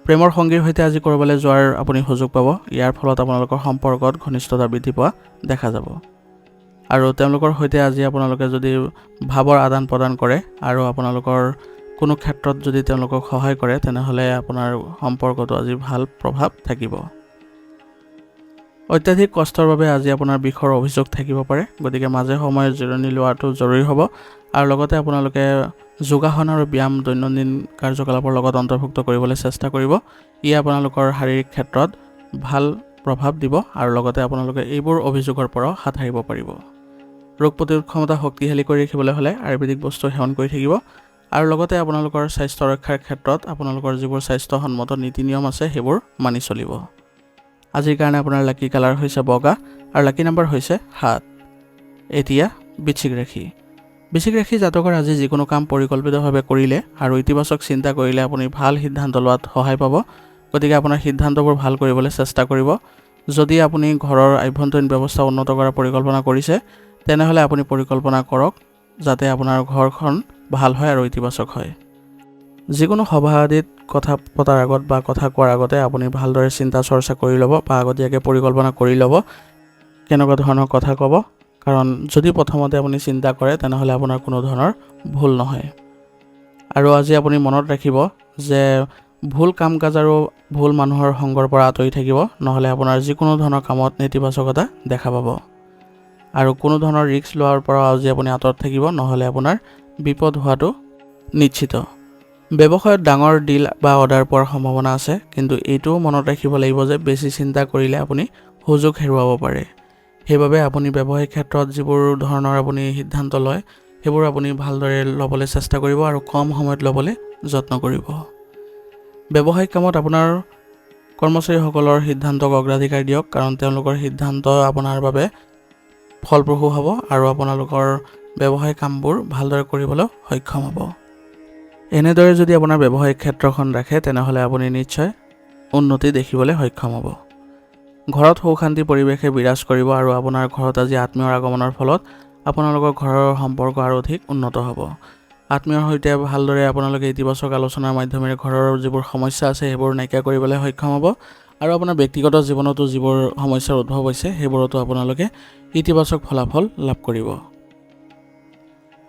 প্ৰেমৰ সংগীৰ সৈতে আজি ক'ৰবালৈ যোৱাৰ আপুনি সুযোগ পাব। ইয়াৰ ফলত আপোনালোকৰ সম্পৰ্কত ঘনিষ্ঠতা বৃদ্ধি পোৱা দেখা যাব আৰু তেওঁলোকৰ সৈতে আজি আপোনালোকে যদি ভাৱৰ আদান প্ৰদান কৰে আৰু আপোনালোকৰ কোনো ক্ষেত্ৰত যদি তেওঁলোকক সহায় কৰে তেনেহ'লে আপোনাৰ সম্পৰ্কটো আজি ভাল প্ৰভাৱ থাকিব। অত্যাধিক কষ্টৰ বাবে আজি আপোনাৰ বিষৰ অভিযোগ থাকিব পাৰে। গতিকে মাজে সময়ে জিৰণি লোৱাটো জৰুৰী হ'ব আৰু লগতে আপোনালোকে যোগাসন আৰু ব্যায়াম দৈনন্দিন কাৰ্যকলাপৰ লগত অন্তৰ্ভুক্ত কৰিবলৈ চেষ্টা কৰিব। ই আপোনালোকৰ শাৰীৰিক ক্ষেত্ৰত ভাল প্ৰভাৱ দিব আৰু লগতে আপোনালোকে এইবোৰ অভিযোগৰ পৰাও হাত সাৰিব পাৰিব। ৰোগ প্ৰতিৰোধ ক্ষমতা শক্তিশালী কৰি ৰাখিবলৈ হ'লে আয়ুৰ্বেদিক বস্তু সেৱন কৰি থাকিব আৰু লগতে আপোনালোকৰ স্বাস্থ্য ৰক্ষাৰ ক্ষেত্ৰত আপোনালোকৰ যিবোৰ স্বাস্থ্যসন্মত নীতি নিয়ম আছে সেইবোৰ মানি চলিব। আজিৰ কাৰণে আপোনাৰ লাকি কালাৰ হৈছে বগা আৰু লাকি নাম্বাৰ হৈছে 7। এতিয়া বৃশ্চিক ৰাশি। বৃশ্চিক ৰাশি জাতকৰ আজি যিকোনো কাম পৰিকল্পিতভাৱে কৰিলে আৰু ইতিবাচক চিন্তা কৰিলে আপুনি ভাল সিদ্ধান্ত লোৱাত সহায় পাব। গতিকে আপোনাৰ সিদ্ধান্তবোৰ ভাল কৰিবলৈ চেষ্টা কৰিব। যদি আপুনি ঘৰৰ আভ্যন্তৰীণ ব্যৱস্থা উন্নত কৰাৰ পৰিকল্পনা কৰিছে তেনেহ'লে আপুনি পৰিকল্পনা কৰক যাতে আপোনাৰ ঘৰখন ভাল হয় আৰু ইতিবাচক হয়। যিকোনো সভা আদিত কথা পতাৰ আগত বা কথা কোৱাৰ আগতে আপুনি ভালদৰে চিন্তা চৰ্চা কৰি ল'ব বা আগতীয়াকৈ পৰিকল্পনা কৰি ল'ব কেনেকুৱা ধৰণৰ কথা ক'ব, কাৰণ যদি প্ৰথমতে আপুনি চিন্তা কৰে তেনেহ'লে আপোনাৰ কোনো ধৰণৰ ভুল নহয়। আৰু আজি আপুনি মনত ৰাখিব যে ভুল কাম কাজ আৰু ভুল মানুহৰ সংগৰ পৰা আঁতৰি থাকিব, নহ'লে আপোনাৰ যিকোনো ধৰণৰ কামত নেতিবাচকতা দেখা পাব। আৰু কোনো ধৰণৰ ৰিস্ক লোৱাৰ পৰা আজি আপুনি আঁতৰত থাকিব, নহ'লে আপোনাৰ বিপদ হোৱাটো নিশ্চিত। ব্যৱসায়ত ডাঙৰ ডিল বা অৰ্ডাৰ পোৱাৰ সম্ভাৱনা আছে, কিন্তু এইটোও মনত ৰাখিব লাগিব যে বেছি চিন্তা কৰিলে আপুনি সুযোগ হেৰুৱাব পাৰে। সেইবাবে আপুনি ব্যৱসায়িক ক্ষেত্ৰত যিবোৰ ধৰণৰ আপুনি সিদ্ধান্ত লয় সেইবোৰ আপুনি ভালদৰে ল'বলৈ চেষ্টা কৰিব আৰু কম সময়ত ল'বলৈ যত্ন কৰিব। ব্যৱসায়িক কামত আপোনাৰ কৰ্মচাৰীসকলৰ সিদ্ধান্তক অগ্ৰাধিকাৰ দিয়ক, কাৰণ তেওঁলোকৰ সিদ্ধান্ত আপোনাৰ বাবে ফলপ্ৰসূ হ'ব আৰু আপোনালোকৰ ব্যৱসায়িক কামবোৰ ভালদৰে কৰিবলৈ সক্ষম হ'ব। এনেদৰে যদি আপোনাৰ ব্যৱসায়িক ক্ষেত্ৰখন ৰাখে তেনেহ'লে আপুনি নিশ্চয় উন্নতি দেখিবলৈ সক্ষম হ'ব। ঘৰত সুখ শান্তি পৰিৱেশে বিৰাজ কৰিব আৰু আপোনাৰ ঘৰত আজি আত্মীয়ৰ আগমনৰ ফলত আপোনালোকৰ ঘৰৰ সম্পৰ্ক আৰু অধিক উন্নত হ'ব। আত্মীয়ৰ সৈতে ভালদৰে আপোনালোকে ইতিবাচক আলোচনাৰ মাধ্যমেৰে ঘৰৰ যিবোৰ সমস্যা আছে সেইবোৰ নাইকিয়া কৰিবলৈ সক্ষম হ'ব আৰু আপোনাৰ ব্যক্তিগত জীৱনতো যিবোৰ সমস্যাৰ উদ্ভৱ হৈছে সেইবোৰতো আপোনালোকে ইতিবাচক ফলাফল লাভ কৰিব।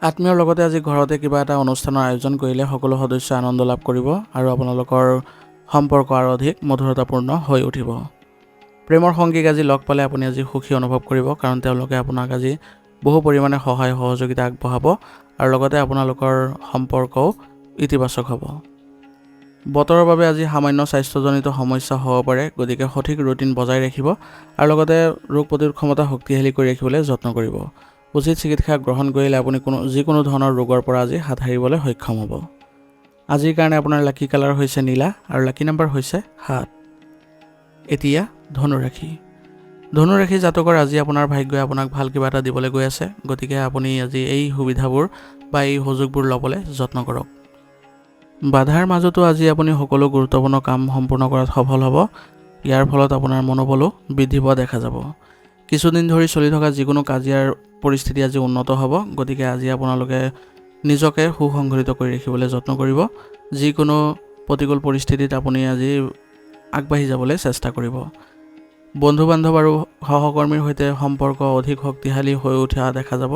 আত্মীয়ৰ লগতে আজি ঘৰতে কিবা এটা অনুষ্ঠানৰ আয়োজন কৰিলে সকলো সদস্যই আনন্দ লাভ কৰিব আৰু আপোনালোকৰ সম্পৰ্ক আৰু অধিক মধুৰতাপূৰ্ণ হৈ উঠিব। প্ৰেমৰ সংগীক আজি লগ পালে আপুনি আজি সুখী অনুভৱ কৰিব, কাৰণ তেওঁলোকে আপোনাক আজি বহু পৰিমাণে সহায় সহযোগিতা আগবঢ়াব আৰু লগতে আপোনালোকৰ সম্পৰ্কও ইতিবাচক হ'ব। বতৰৰ বাবে আজি সামান্য স্বাস্থ্যজনিত সমস্যা হ'ব পাৰে, গতিকে সঠিক ৰুটিন বজাই ৰাখিব আৰু লগতে ৰোগ প্ৰতিৰোধ ক্ষমতা শক্তিশালী কৰি ৰাখিবলৈ যত্ন কৰিব। উচিত চিকিৎসা গ্ৰহণ কৰিলে আপুনি যিকোনো ধৰণৰ ৰোগৰ পৰা আজি হাত সাৰিবলৈ সক্ষম হ'ব। আজিৰ কাৰণে আপোনাৰ লাকি কালাৰ হৈছে নীলা আৰু লাকি নাম্বাৰ হৈছে 7। এতিয়া ধনুৰাশি। ধনুৰাশি জাতকৰ আজি আপোনাৰ ভাগ্যই আপোনাক ভাল কিবা এটা দিবলৈ গৈ আছে, গতিকে আপুনি আজি এই সুবিধাবোৰ বা এই সুযোগবোৰ ল'বলৈ যত্ন কৰক। বাধাৰ মাজতো আজি আপুনি সকলো গুৰুত্বপূৰ্ণ কাম সম্পূৰ্ণ কৰাত সফল হ'ব। ইয়াৰ ফলত আপোনাৰ মনোবলো বৃদ্ধি পোৱা দেখা যাব। কিছুদিন ধৰি চলি থকা যিকোনো কাজিয়াৰ পৰিস্থিতি আজি উন্নত হ'ব, গতিকে আজি আপোনালোকে নিজকে সুসংগঠিত কৰি ৰাখিবলৈ যত্ন কৰিব। যিকোনো প্ৰতিকূল পৰিস্থিতিত আপুনি আজি আগবাঢ়ি যাবলৈ চেষ্টা কৰিব। বন্ধু বান্ধৱ আৰু সহকৰ্মীৰ সৈতে সম্পৰ্ক অধিক শক্তিশালী হৈ উঠা দেখা যাব।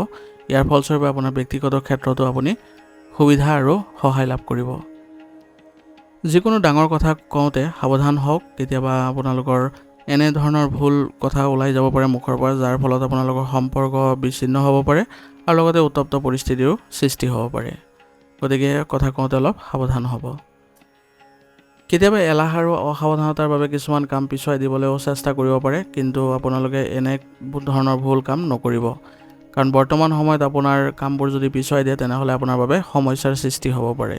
ইয়াৰ ফলস্বৰূপে আপোনাৰ ব্যক্তিগত ক্ষেত্ৰতো আপুনি সুবিধা আৰু সহায় লাভ কৰিব। যিকোনো ডাঙৰ কথা কওঁতে সাৱধান হওক, কেতিয়াবা আপোনালোকৰ এনে ধৰণৰ ভুল কথা ওলাই যাব পাৰে মুখৰ পৰা, যাৰ ফলত আপোনালোকৰ সম্পৰ্ক বিচ্ছিন্ন হ'ব পাৰে আৰু লগতে উত্তপ্ত পৰিস্থিতিৰো সৃষ্টি হ'ব পাৰে। গতিকে কথা কওঁতে অলপ সাৱধান হ'ব। কেতিয়াবা এলাহ আৰু অসাৱধানতাৰ বাবে কিছুমান কাম পিছুৱাই দিবলৈও চেষ্টা কৰিব পাৰে, কিন্তু আপোনালোকে এনে ধৰণৰ ভুল কাম নকৰিব, কাৰণ বৰ্তমান সময়ত আপোনাৰ কামবোৰ যদি পিছুৱাই দিয়ে তেনেহ'লে আপোনাৰ বাবে সমস্যাৰ সৃষ্টি হ'ব পাৰে।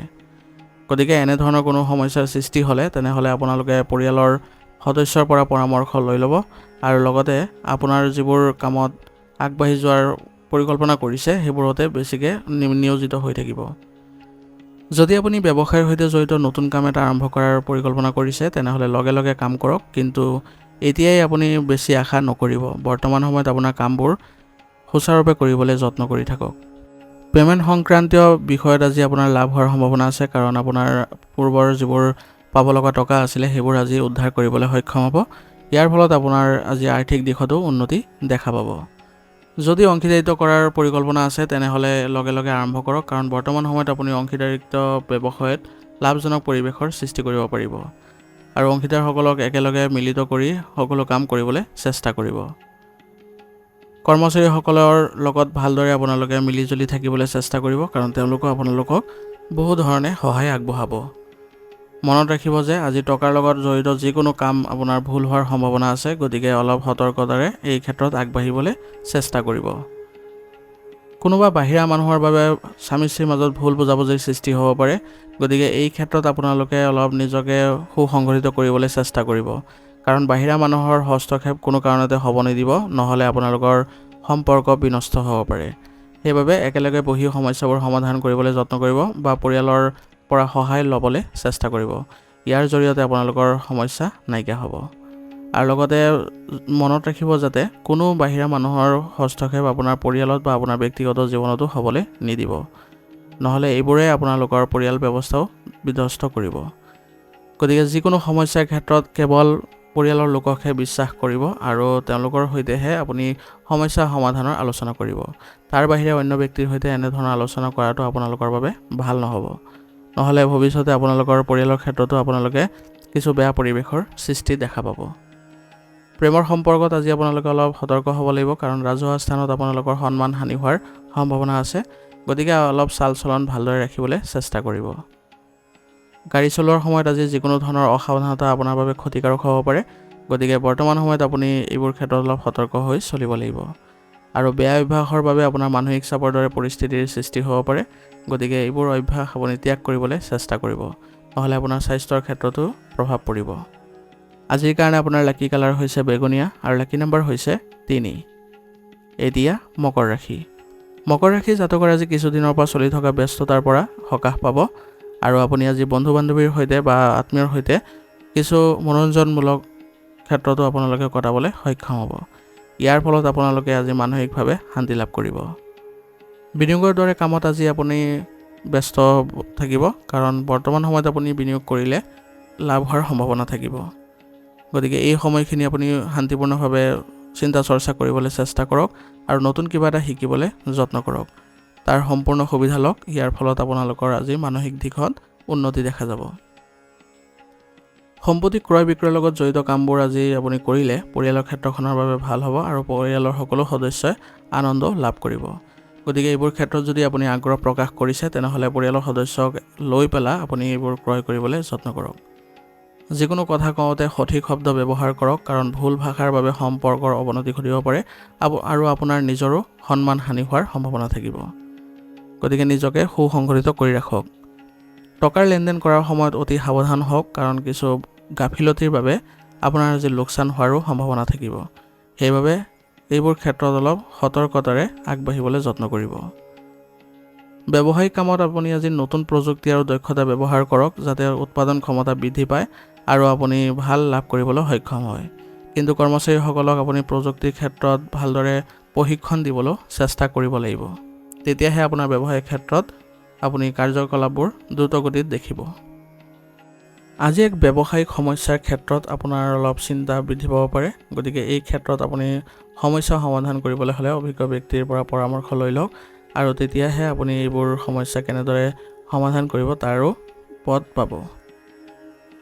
গতিকে এনেধৰণৰ কোনো সমস্যাৰ সৃষ্টি হ'লে তেনেহ'লে আপোনালোকে পৰিয়ালৰ সদস্যৰ পৰা পৰামৰ্শ লৈ ল'ব আৰু লগতে আপোনাৰ যিবোৰ কামত আগবাঢ়ি যোৱাৰ পৰিকল্পনা কৰিছে সেইবোৰতে বেছিকৈ নিয়োজিত হৈ থাকিব। যদি আপুনি ব্যৱসায়ৰ সৈতে জড়িত নতুন কাম এটা আৰম্ভ কৰাৰ পৰিকল্পনা কৰিছে তেনেহ'লে লগে লগে কাম কৰক, কিন্তু এতিয়াই আপুনি বেছি আশা নকৰিব। বৰ্তমান সময়ত আপোনাৰ কামবোৰ সুচাৰুৰূপে কৰিবলৈ যত্ন কৰি থাকক। পে'মেণ্ট সংক্ৰান্তীয় বিষয়ত আজি আপোনাৰ লাভ হোৱাৰ সম্ভাৱনা আছে, কাৰণ আপোনাৰ পূৰ্বৰ যিবোৰ পাব লগা টকা আছিলে সেইবোৰ আজি উদ্ধাৰ কৰিবলৈ সক্ষম হ'ব। ইয়াৰ ফলত আপোনাৰ আজি আৰ্থিক দিশতো উন্নতি দেখা পাব। যদি অংশীদাৰিত্ব কৰাৰ পৰিকল্পনা আছে তেনেহ'লে লগে লগে আৰম্ভ কৰক, কাৰণ বৰ্তমান সময়ত আপুনি অংশীদাৰিত্ব ব্যৱসায়ত লাভজনক পৰিৱেশৰ সৃষ্টি কৰিব পাৰিব আৰু অংশীদাৰসকলক একেলগে মিলিত কৰি সকলো কাম কৰিবলৈ চেষ্টা কৰিব। কৰ্মচাৰীসকলৰ লগত ভালদৰে আপোনালোকে মিলিজুলি থাকিবলৈ চেষ্টা কৰিব, কাৰণ তেওঁলোকেও আপোনালোকক বহু ধৰণে সহায় আগবঢ়াব। মনত ৰাখিব যে আজি টকাৰ লগত জড়িত যিকোনো কাম আপোনাৰ ভুল হোৱাৰ সম্ভাৱনা আছে, গতিকে অলপ সতৰ্কতাৰে এই ক্ষেত্ৰত আগবাঢ়িবলৈ চেষ্টা কৰিব। কোনোবা বাহিৰা মানুহৰ বাবে স্বামী স্ত্ৰীৰ মাজত ভুল বুজাবুজিৰ সৃষ্টি হ'ব পাৰে, গতিকে এই ক্ষেত্ৰত আপোনালোকে অলপ নিজকে সুসংগঠিত কৰিবলৈ চেষ্টা কৰিব, কাৰণ বাহিৰা মানুহৰ হস্তক্ষেপ কোনো কাৰণতে হ'ব নিদিব, নহ'লে আপোনালোকৰ সম্পৰ্ক বিনষ্ট হ'ব পাৰে। সেইবাবে একেলগে বহি সমস্যাবোৰ সমাধান কৰিবলৈ যত্ন কৰিব বা পৰিয়ালৰ পৰা সহায় ল'বলৈ চেষ্টা কৰিব। ইয়াৰ জৰিয়তে আপোনালোকৰ সমস্যা নাইকিয়া হ'ব। আৰু লগতে মনত ৰাখিব যাতে কোনো বাহিৰা মানুহৰ হস্তক্ষেপ আপোনাৰ পৰিয়ালত বা আপোনাৰ ব্যক্তিগত জীৱনতো হ'বলৈ নিদিব, নহ'লে এইবোৰে আপোনালোকৰ পৰিয়াল ব্যৱস্থাও বিধ্বস্ত কৰিব। গতিকে যিকোনো সমস্যাৰ ক্ষেত্ৰত কেৱল পৰিয়ালৰ লোককহে বিশ্বাস কৰিব আৰু তেওঁলোকৰ সৈতেহে আপুনি সমস্যা সমাধানৰ আলোচনা কৰিব। তাৰ বাহিৰে অন্য ব্যক্তিৰ সৈতে এনেধৰণৰ আলোচনা কৰাটো আপোনালোকৰ বাবে ভাল নহ'ব, নহ'লে ভৱিষ্যতে আপোনালোকৰ পৰিয়ালৰ ক্ষেত্ৰতো আপোনালোকে কিছু বেয়া পৰিৱেশৰ সৃষ্টি দেখা পাব। প্ৰেমৰ সম্পৰ্কত আজি আপোনালোকে অলপ সতৰ্ক হ'ব লাগিব, কাৰণ ৰাজহুৱা স্থানত আপোনালোকৰ সন্মান হানি হোৱাৰ সম্ভাৱনা আছে, গতিকে অলপ চাল চলন ভালদৰে ৰাখিবলৈ চেষ্টা কৰিব। গাড়ী চলোৱাৰ সময়ত আজি যিকোনো ধৰণৰ অসাৱধানতা আপোনাৰ বাবে ক্ষতিকাৰক হ'ব পাৰে, গতিকে বৰ্তমান সময়ত আপুনি এইবোৰ ক্ষেত্ৰত অলপ সতৰ্ক হৈ চলিব লাগিব। আৰু বেয়া অভ্যাসৰ বাবে আপোনাৰ মানসিক চাপৰ দৰে পৰিস্থিতিৰ সৃষ্টি হ'ব পাৰে, গতিকে এইবোৰ অভ্যাস আপুনি ত্যাগ কৰিবলৈ চেষ্টা কৰিব, নহ'লে আপোনাৰ স্বাস্থ্যৰ ক্ষেত্ৰতো প্ৰভাৱ পৰিব। আজিৰ কাৰণে আপোনাৰ লাকি কালাৰ হৈছে বেঙুনীয়া আৰু লাকি নম্বৰ হৈছে 3। এতিয়া মকৰ ৰাশি। মকৰ ৰাশি জাতকৰ আজি কিছুদিনৰ পৰা চলি থকা ব্যস্ততাৰ পৰা সকাহ পাব আৰু আপুনি আজি বন্ধু বান্ধৱীৰ সৈতে বা আত্মীয়ৰ সৈতে কিছু মনোৰঞ্জনমূলক ক্ষেত্ৰতো আপোনালোকে কটাবলৈ সক্ষম হ'ব। ইয়াৰ ফলত আপোনালোকে আজি মানসিকভাৱে শান্তি লাভ কৰিব। বিনিয়োগৰ দৰে কামত আজি আপুনি ব্যস্ত থাকিব, কাৰণ বৰ্তমান সময়ত আপুনি বিনিয়োগ কৰিলে লাভ হোৱাৰ সম্ভাৱনা থাকিব। গতিকে এই সময়খিনি আপুনি শান্তিপূৰ্ণভাৱে চিন্তা চৰ্চা কৰিবলৈ চেষ্টা কৰক আৰু নতুন কিবা এটা শিকিবলৈ যত্ন কৰক। তাৰ সম্পূৰ্ণ সুবিধা লওক, ইয়াৰ ফলত আপোনালোকৰ আজি মানসিক দিশত উন্নতি দেখা যাব। সম্পত্তি ক্ৰয় বিক্ৰয়ৰ লগত জড়িত কামবোৰ আজি আপুনি কৰিলে পৰিয়ালৰ ক্ষেত্ৰখনৰ বাবে ভাল হ'ব আৰু পৰিয়ালৰ সকলো সদস্যই আনন্দ লাভ কৰিব। গতিকে এইবোৰ ক্ষেত্ৰত যদি আপুনি আগ্ৰহ প্ৰকাশ কৰিছে তেনেহ'লে পৰিয়ালৰ সদস্যক লৈ পেলাই আপুনি এইবোৰ ক্ৰয় কৰিবলৈ যত্ন কৰক। যিকোনো কথা কওঁতে সঠিক শব্দ ব্যৱহাৰ কৰক, কাৰণ ভুল ভাষাৰ বাবে সম্পৰ্কৰ অৱনতি ঘটিব পাৰে আৰু আপোনাৰ নিজৰো সন্মান হানি হোৱাৰ সম্ভাৱনা থাকিব। গতিকে নিজকে সুসংগঠিত কৰি ৰাখক। টকাৰ লেনদেন কৰাৰ সময়ত অতি সাৱধান হওক, কাৰণ কিছু গাফিলতিৰ বাবে আপোনাৰ আজি লোকচান হোৱাৰো সম্ভাৱনা থাকিব। সেইবাবে এইবোৰ ক্ষেত্ৰত অলপ সতৰ্কতাৰে আগবাঢ়িবলৈ যত্ন কৰিব। ব্যৱসায়িক কামত আপুনি আজি নতুন প্ৰযুক্তি আৰু দক্ষতা ব্যৱহাৰ কৰক, যাতে উৎপাদন ক্ষমতা বৃদ্ধি পায় আৰু আপুনি ভাল লাভ কৰিবলৈ সক্ষম হয়। কিন্তু কৰ্মচাৰীসকলক আপুনি প্ৰযুক্তিৰ ক্ষেত্ৰত ভালদৰে প্ৰশিক্ষণ দিবলৈ চেষ্টা কৰিব লাগিব, তেতিয়াহে আপোনাৰ ব্যৱসায়িক ক্ষেত্ৰত আপুনি কাৰ্যকলাপবোৰ দ্ৰুত গতিত দেখিব। আজি এক ব্যৱসায়িক সমস্যাৰ ক্ষেত্ৰত আপোনাৰ অলপ চিন্তা বৃদ্ধি পাব পাৰে, গতিকে এই ক্ষেত্ৰত আপুনি সমস্যা সমাধান কৰিবলৈ হ'লে অভিজ্ঞ ব্যক্তিৰ পৰা পৰামৰ্শ লৈ লওক আৰু তেতিয়াহে আপুনি এইবোৰ সমস্যা কেনেদৰে সমাধান কৰিব তাৰো পথ পাব।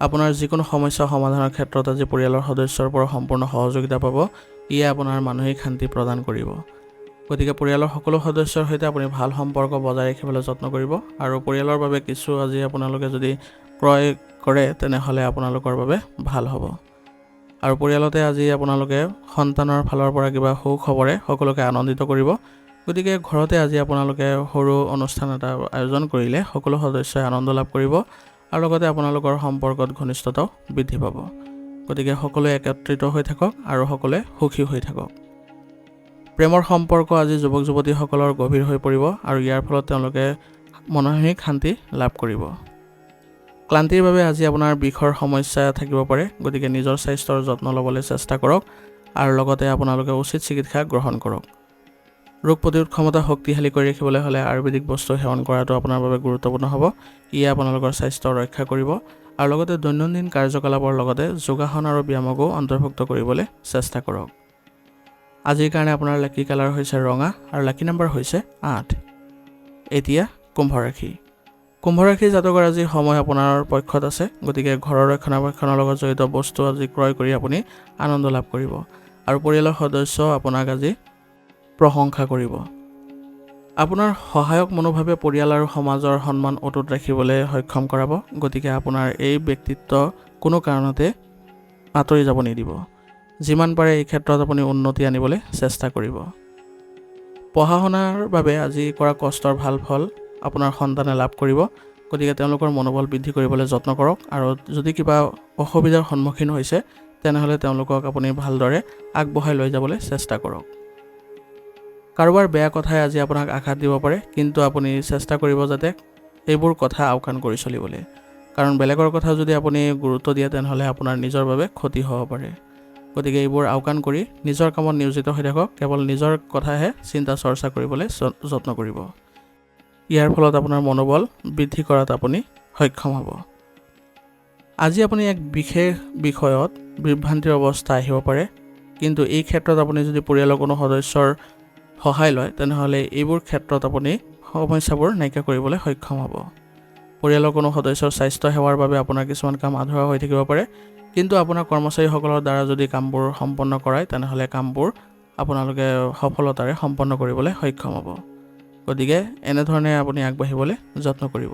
আপোনাৰ যিকোনো সমস্যা সমাধানৰ ক্ষেত্ৰত আজি পৰিয়ালৰ সদস্যৰ পৰা সম্পূৰ্ণ সহযোগিতা পাব। ইয়ে আপোনাৰ মানসিক শান্তি প্ৰদান কৰিব। গতিকে পৰিয়ালৰ সকলো সদস্যৰ সৈতে আপুনি ভাল সম্পৰ্ক বজাই ৰাখিবলৈ যত্ন কৰিব আৰু পৰিয়ালৰ বাবে কিছু আজি আপোনালোকে যদি ক্ৰয় কৰে তেনেহ'লে আপোনালোকৰ বাবে ভাল হ'ব। আৰু পৰিয়ালতে আজি আপোনালোকে সন্তানৰ ফালৰ পৰা কিবা সুখবৰে সকলোকে আনন্দিত কৰিব। গতিকে ঘৰতে আজি আপোনালোকে সৰু অনুষ্ঠান এটা আয়োজন কৰিলে সকলো সদস্যই আনন্দ লাভ কৰিব আৰু লগতে আপোনালোকৰ সম্পৰ্কত ঘনিষ্ঠতাও বৃদ্ধি পাব। গতিকে সকলোৱে একত্ৰিত হৈ থাকক আৰু সকলোৱে সুখী হৈ থাকক। প্ৰেমৰ সম্পৰ্ক আজি যুৱক যুৱতীসকলৰ গভীৰ হৈ পৰিব আৰু ইয়াৰ ফলত তেওঁলোকে মানসিক শান্তি লাভ কৰিব। ক্লান্তিৰ বাবে আজি আপোনাৰ বিষৰ সমস্যা থাকিব পাৰে, গতিকে নিজৰ স্বাস্থ্যৰ যত্ন ল'বলৈ চেষ্টা কৰক আৰু লগতে আপোনালোকে উচিত চিকিৎসা গ্ৰহণ কৰক। ৰোগ প্ৰতিৰোধ ক্ষমতা শক্তিশালী কৰি ৰাখিবলৈ হ'লে আয়ুৰ্বেদিক বস্তু সেৱন কৰাটো আপোনাৰ বাবে গুৰুত্বপূৰ্ণ হ'ব। ইয়ে আপোনালোকৰ স্বাস্থ্য ৰক্ষা কৰিব আৰু লগতে দৈনন্দিন কাৰ্যকলাপৰ লগতে যোগাসন আৰু ব্যায়ামকো অন্তৰ্ভুক্ত কৰিবলৈ চেষ্টা কৰক। আজিৰ কাৰণে আপোনাৰ লাকি কালাৰ হৈছে ৰঙা আৰু লাকি নম্বৰ হৈছে 8। এতিয়া কুম্ভ ৰাশি। কুম্ভ ৰাশি জাতকৰ আজি সময় আপোনাৰ পক্ষত আছে, গতিকে ঘৰৰ ৰক্ষণাবেক্ষণৰ লগত জড়িত বস্তু আজি ক্ৰয় কৰি আপুনি আনন্দ লাভ কৰিব আৰু পৰিয়ালৰ সদস্য আপোনাক আজি প্ৰশংসা কৰিব। আপোনাৰ সহায়ক মনোভাৱে পৰিয়াল আৰু সমাজৰ সন্মান অটুট ৰাখিবলৈ সক্ষম কৰাব, গতিকে আপোনাৰ এই ব্যক্তিত্ব কোনো কাৰণতে আঁতৰি যাব নিদিব। যিমান পাৰে এই ক্ষেত্ৰত আপুনি উন্নতি আনিবলৈ চেষ্টা কৰিব। পঢ়া শুনাৰ বাবে আজি কৰা কষ্টৰ ভাল ফল আপোনাৰ সন্তানে লাভ কৰিব, গতিকে তেওঁলোকৰ মনোবল বৃদ্ধি কৰিবলৈ যত্ন কৰক আৰু যদি কিবা অসুবিধাৰ সন্মুখীন হৈছে তেনেহ'লে তেওঁলোকক আপুনি ভালদৰে আগবঢ়াই লৈ যাবলৈ চেষ্টা কৰক। কাৰোবাৰ বেয়া কথাই আজি আপোনাক আঘাত দিব পাৰে, কিন্তু আপুনি চেষ্টা কৰিব যাতে এইবোৰ কথা আওকাণ কৰি চলিবলৈ, কাৰণ বেলেগৰ কথা যদি আপুনি গুৰুত্ব দিয়ে তেনেহ'লে আপোনাৰ নিজৰ বাবে ক্ষতি হ'ব পাৰে। গতিকে এইবোৰ আওকাণ কৰি নিজৰ কামত নিয়োজিত হৈ থাকক, কেৱল নিজৰ কথাহে চিন্তা চৰ্চা কৰিবলৈ যত্ন কৰিব। ইয়াৰ ফলত আপোনাৰ মনোবল বৃদ্ধি কৰাত আপুনি সক্ষম হ'ব। আজি আপুনি এক বিশেষ বিষয়ত বিভ্ৰান্তিৰ অৱস্থা আহিব পাৰে, কিন্তু এই ক্ষেত্ৰত আপুনি যদি পৰিয়ালৰ কোনো সদস্যৰ সহায় লয় তেনেহ'লে এইবোৰ ক্ষেত্ৰত আপুনি সমস্যাবোৰ নাইকিয়া কৰিবলৈ সক্ষম হ'ব। পৰিয়ালৰ কোনো সদস্যৰ স্বাস্থ্য সেৱাৰ বাবে আপোনাৰ কিছুমান কাম আধৰুৱা হৈ থাকিব পাৰে, কিন্তু আপোনাৰ কৰ্মচাৰীসকলৰ দ্বাৰা যদি কামবোৰ সম্পন্ন কৰায় তেনেহ'লে কামবোৰ আপোনালোকে সফলতাৰে সম্পন্ন কৰিবলৈ সক্ষম হ'ব। গতিকে এনেধৰণে আপুনি আগবাঢ়িবলৈ যত্ন কৰিব।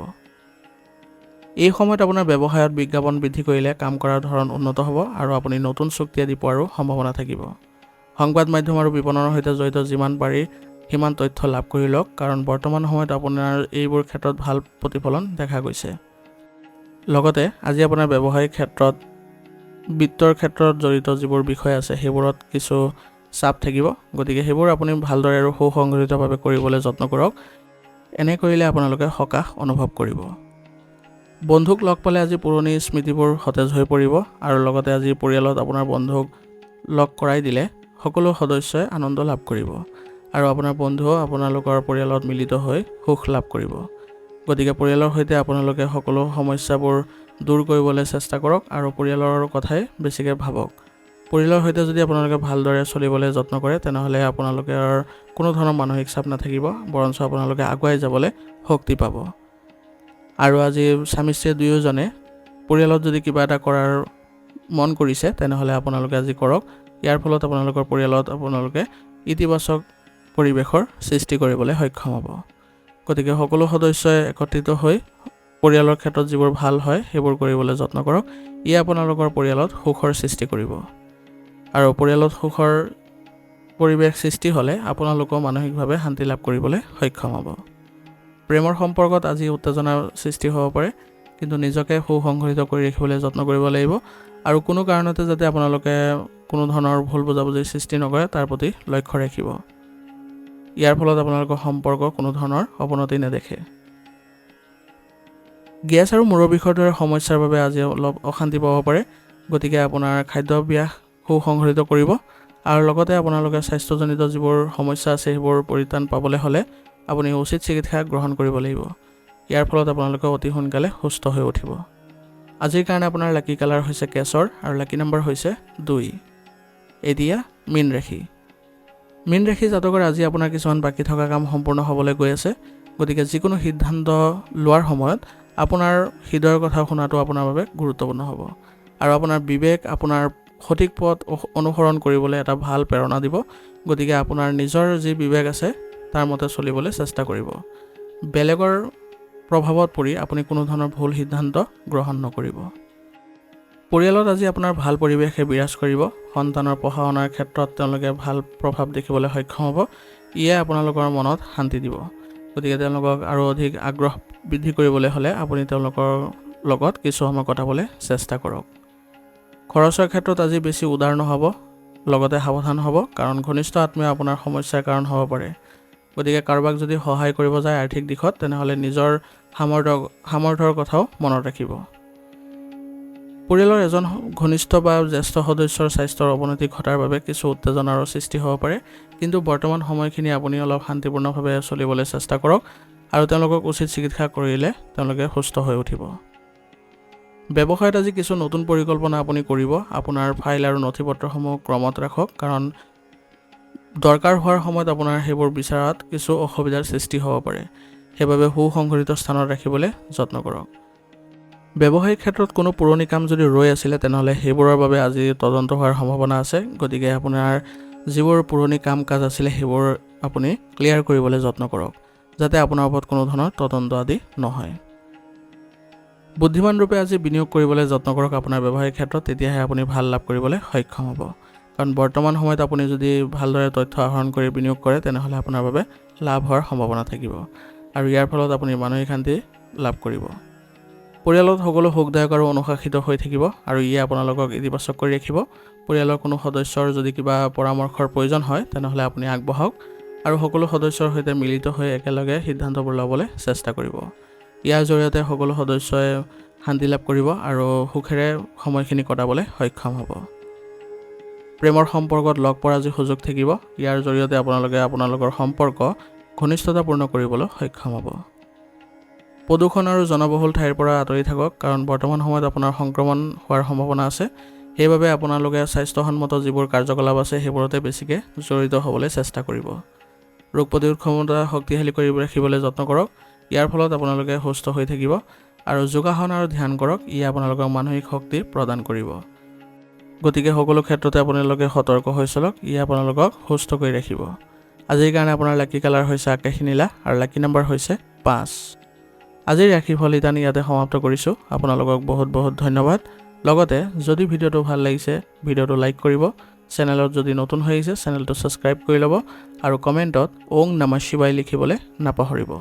এই সময়ত আপোনাৰ ব্যৱসায়ত বিজ্ঞাপন বৃদ্ধি কৰিলে কাম কৰাৰ ধৰণ উন্নত হ'ব আৰু আপুনি নতুন চুক্তি আদি পোৱাৰো সম্ভাৱনা থাকিব। সংবাদ মাধ্যম আৰু বিপণনৰ সৈতে জড়িত যিমান পাৰি সিমান তথ্য লাভ কৰি লওক, কাৰণ বৰ্তমান সময়ত আপোনাৰ এইবোৰ ক্ষেত্ৰত ভাল প্ৰতিফলন দেখা গৈছে। লগতে আজি আপোনাৰ ব্যৱসায়িক ক্ষেত্ৰত বিত্তৰ ক্ষেত্ৰত জড়িত যিবোৰ বিষয় আছে সেইবোৰত কিছু চাপ থাকিব, গতিকে সেইবোৰ আপুনি ভালদৰে আৰু সুসংগঠিতভাৱে কৰিবলৈ যত্ন কৰক। এনে কৰিলে আপোনালোকে সকাহ অনুভৱ কৰিব। বন্ধুক লগ পালে আজি পুৰণি স্মৃতিবোৰ সতেজ হৈ পৰিব আৰু লগতে আজি পৰিয়ালত আপোনাৰ বন্ধুক লগ কৰাই দিলে সকলো সদস্যই আনন্দ লাভ কৰিব আৰু আপোনাৰ বন্ধুও আপোনালোকৰ পৰিয়ালত মিলিত হৈ সুখ লাভ কৰিব। গতিকে পৰিয়ালৰ সৈতে আপোনালোকে সকলো সমস্যাবোৰ দূৰ কৰিবলৈ চেষ্টা কৰক আৰু পৰিয়ালৰ কথাই বেছিকৈ ভাবক। পৰিয়ালৰ সৈতে যদি আপোনালোকে ভালদৰে চলিবলৈ যত্ন কৰে তেনেহ'লে আপোনালোকৰ কোনো ধৰণৰ মানসিক চাপ নাথাকিব, বৰঞ্চ আপোনালোকে আগুৱাই যাবলৈ শক্তি পাব। আৰু আজি স্বামী স্ত্ৰী দুয়োজনে পৰিয়ালত যদি কিবা এটা কৰাৰ মন কৰিছে তেনেহ'লে আপোনালোকে আজি কৰক। ইয়াৰ ফলত আপোনালোকৰ পৰিয়ালত আপোনালোকে ইতিবাচক পৰিৱেশৰ সৃষ্টি কৰিবলৈ সক্ষম হ'ব। গতিকে সকলো সদস্যই একত্ৰিত হৈ পৰিয়ালৰ ক্ষেত্ৰত যিবোৰ ভাল হয় সেইবোৰ কৰিবলৈ যত্ন কৰক। ইয়ে আপোনালোকৰ পৰিয়ালত সুখৰ সৃষ্টি কৰিব আৰু পৰিয়ালত সুখৰ পৰিৱেশ সৃষ্টি হ'লে আপোনালোকেও মানসিকভাৱে শান্তি লাভ কৰিবলৈ সক্ষম হ'ব। প্ৰেমৰ সম্পৰ্কত আজি উত্তেজনাৰ সৃষ্টি হ'ব পাৰে, কিন্তু নিজকে সুসংগঠিত কৰি ৰাখিবলৈ যত্ন কৰিব লাগিব আৰু কোনো কাৰণতে যাতে আপোনালোকে কোনো ধৰণৰ ভুল বুজাবুজিৰ সৃষ্টি নকৰে তাৰ প্ৰতি লক্ষ্য ৰাখিব। ইয়াৰ ফলত আপোনালোকৰ সম্পৰ্ক কোনো ধৰণৰ অৱনতি নেদেখে। গেছ আৰু মূৰৰ বিষৰ দৰে সমস্যাৰ বাবে আজি অলপ অশান্তি পাব পাৰে, গতিকে আপোনাৰ খাদ্যাভ্যাস সুসংগঠিত কৰিব আৰু লগতে আপোনালোকে স্বাস্থ্যজনিত যিবোৰ সমস্যা আছে সেইবোৰ পৰিত্ৰাণ পাবলৈ হ'লে আপুনি উচিত চিকিৎসা গ্ৰহণ কৰিব লাগিব। ইয়াৰ ফলত আপোনালোকে অতি সোনকালে সুস্থ হৈ উঠিব। আজিৰ কাৰণে আপোনাৰ লাকি কালাৰ হৈছে কেশৰ আৰু লাকি নম্বৰ হৈছে 2। এতিয়া মীন ৰাশি। মীন ৰাশি জাতকৰ আজি আপোনাৰ কিছুমান বাকী থকা কাম সম্পূৰ্ণ হ'বলৈ গৈ আছে। গতিকে যিকোনো সিদ্ধান্ত লোৱাৰ সময়ত আপোনাৰ হৃদয়ৰ কথা শুনাটো আপোনাৰ বাবে গুৰুত্বপূৰ্ণ হ'ব আৰু আপোনাৰ বিবেক আপোনাৰ সঠিক পথ অনুসৰণ কৰিবলৈ এটা ভাল প্ৰেৰণা দিব। গতিকে আপোনাৰ নিজৰ যি বিবেক আছে তাৰ মতে চলিবলৈ চেষ্টা কৰিব। বেলেগৰ প্ৰভাৱত পৰি আপুনি কোনো ধৰণৰ ভুল সিদ্ধান্ত গ্ৰহণ নকৰিব। পৰিয়ালত আজি আপোনাৰ ভাল পৰিৱেশে বিৰাজ কৰিব। সন্তানৰ পঢ়া শুনাৰ ক্ষেত্ৰত তেওঁলোকে ভাল প্ৰভাৱ দেখিবলৈ সক্ষম হ'ব। ইয়ে আপোনালোকৰ মনত শান্তি দিব। গতিকে তেওঁলোকক আৰু অধিক আগ্ৰহ বৃদ্ধি কৰিবলৈ হ'লে আপুনি তেওঁলোকৰ লগত কিছু সময় কটাবলৈ চেষ্টা কৰক। খৰচৰ ক্ষেত্ৰত আজি বেছি উদাৰ নহ'ব, লগতে সাৱধান হ'ব, কাৰণ ঘনিষ্ঠ আত্মীয় আপোনাৰ সমস্যাৰ কাৰণ হ'ব পাৰে। গতিকে কাৰোবাক যদি সহায় কৰিব যায় আৰ্থিক দিশত, তেনেহ'লে নিজৰ সামৰ্থ্যৰ কথাও মনত ৰাখিব। পৰিয়ালৰ এজন ঘনিষ্ঠ বা জ্যেষ্ঠ সদস্যৰ স্বাস্থ্যৰ অৱনতি ঘটাৰ বাবে কিছু উত্তেজনাৰ সৃষ্টি হ'ব পাৰে, কিন্তু বৰ্তমান সময়খিনি আপুনি অলপ শান্তিপূৰ্ণভাৱে চলিবলৈ চেষ্টা কৰক আৰু তেওঁলোকক উচিত চিকিৎসা কৰিলে তেওঁলোকে সুস্থ হৈ উঠিব। ব্যৱসায়ত আজি কিছু নতুন পৰিকল্পনা আপুনি কৰিব। আপোনাৰ ফাইল আৰু নথিপত্ৰসমূহ ক্ৰমত ৰাখক, কাৰণ দৰকাৰ হোৱাৰ সময়ত আপোনাৰ সেইবোৰ বিচৰাত কিছু অসুবিধাৰ সৃষ্টি হ'ব পাৰে। সেইবাবে সুসংগঠিত স্থানত ৰাখিবলৈ যত্ন কৰক। ব্যৱসায়িক ক্ষেত্ৰত কোনো পুৰণি কাম যদি ৰৈ আছিলে, তেনেহ'লে সেইবোৰৰ বাবে আজি তদন্ত হোৱাৰ সম্ভাৱনা আছে। গতিকে আপোনাৰ যিবোৰ পুৰণি কাম কাজ আছিলে সেইবোৰ আপুনি ক্লিয়াৰ কৰিবলৈ যত্ন কৰক, যাতে আপোনাৰ ওপৰত কোনো ধৰণৰ তদন্ত আদি নহয়। বুদ্ধিমান ৰূপে আজি বিনিয়োগ কৰিবলৈ যত্ন কৰক আপোনাৰ ব্যৱসায়িক ক্ষেত্ৰত, তেতিয়াহে আপুনি ভাল লাভ কৰিবলৈ সক্ষম হ'ব। কাৰণ বৰ্তমান সময়ত আপুনি যদি ভালদৰে তথ্য আহৰণ কৰি বিনিয়োগ কৰে, তেনেহ'লে আপোনাৰ বাবে লাভ হোৱাৰ সম্ভাৱনা থাকিব আৰু ইয়াৰ ফলত আপুনি মানসিক শান্তি লাভ কৰিব। পৰিয়ালত সকলো সুখদায়ক আৰু অনুশাসিত হৈ থাকিব আৰু ইয়ে আপোনালোকক ইতিবাচক কৰি ৰাখিব। পৰিয়ালৰ কোনো সদস্যৰ যদি কিবা পৰামৰ্শৰ প্ৰয়োজন হয়, তেনেহ'লে আপুনি আগবঢ়াওক আৰু সকলো সদস্যৰ সৈতে মিলিত হৈ একেলগে সিদ্ধান্তবোৰ ল'বলৈ চেষ্টা কৰিব। ইয়াৰ জৰিয়তে সকলো সদস্যই শান্তি লাভ কৰিব আৰু সুখেৰে সময়খিনি কটাবলৈ সক্ষম হ'ব। প্ৰেমৰ সম্পৰ্কত লগ পোৱাৰ আজি সুযোগ থাকিব। ইয়াৰ জৰিয়তে আপোনালোকৰ সম্পৰ্ক ঘনিষ্ঠতাপূৰ্ণ কৰিবলৈ সক্ষম হ'ব। প্ৰদূষণ আৰু জনবহুল ঠাইৰ পৰা আঁতৰি থাকক, কাৰণ বৰ্তমান সময়ত আপোনাৰ সংক্ৰমণ হোৱাৰ সম্ভাৱনা আছে। সেইবাবে আপোনালোকে স্বাস্থ্যসন্মত যিবোৰ কাৰ্যকলাপ আছে সেইবোৰতে বেছিকৈ জড়িত হ'বলৈ চেষ্টা কৰিব। ৰোগ প্ৰতিৰোধ ক্ষমতা শক্তিশালী কৰি ৰাখিবলৈ যত্ন কৰক। ইয়াৰ ফলত আপোনালোকে সুস্থ হৈ থাকিব আৰু যোগাসন আৰু ধ্যান কৰক। ই আপোনালোকক মানসিক শক্তি প্ৰদান কৰিব। গতিকে সকলো ক্ষেত্ৰতে আপোনালোকে সতৰ্ক হৈ চলক। ই আপোনালোকক সুস্থ কৰি ৰাখিব। আজিৰ কাৰণে আপোনাৰ লাকি কালাৰ হৈছে আকাশী নীলা আৰু লাকি নম্বৰ হৈছে 5। আজিৰ ৰাশিফল ইটানি ইয়াতে সমাপ্ত কৰিছোঁ। আপোনালোকক বহুত বহুত ধন্যবাদ। লগতে যদি ভিডিঅ'টো ভাল লাগিছে, ভিডিঅ'টো লাইক কৰিব। চেনেলত যদি নতুন হৈ আহিছে, চেনেলটো ছাবস্ক্ৰাইব কৰি ল'ব আৰু কমেণ্টত ওং নমঃ শিৱায় লিখিবলৈ নাপাহৰিব।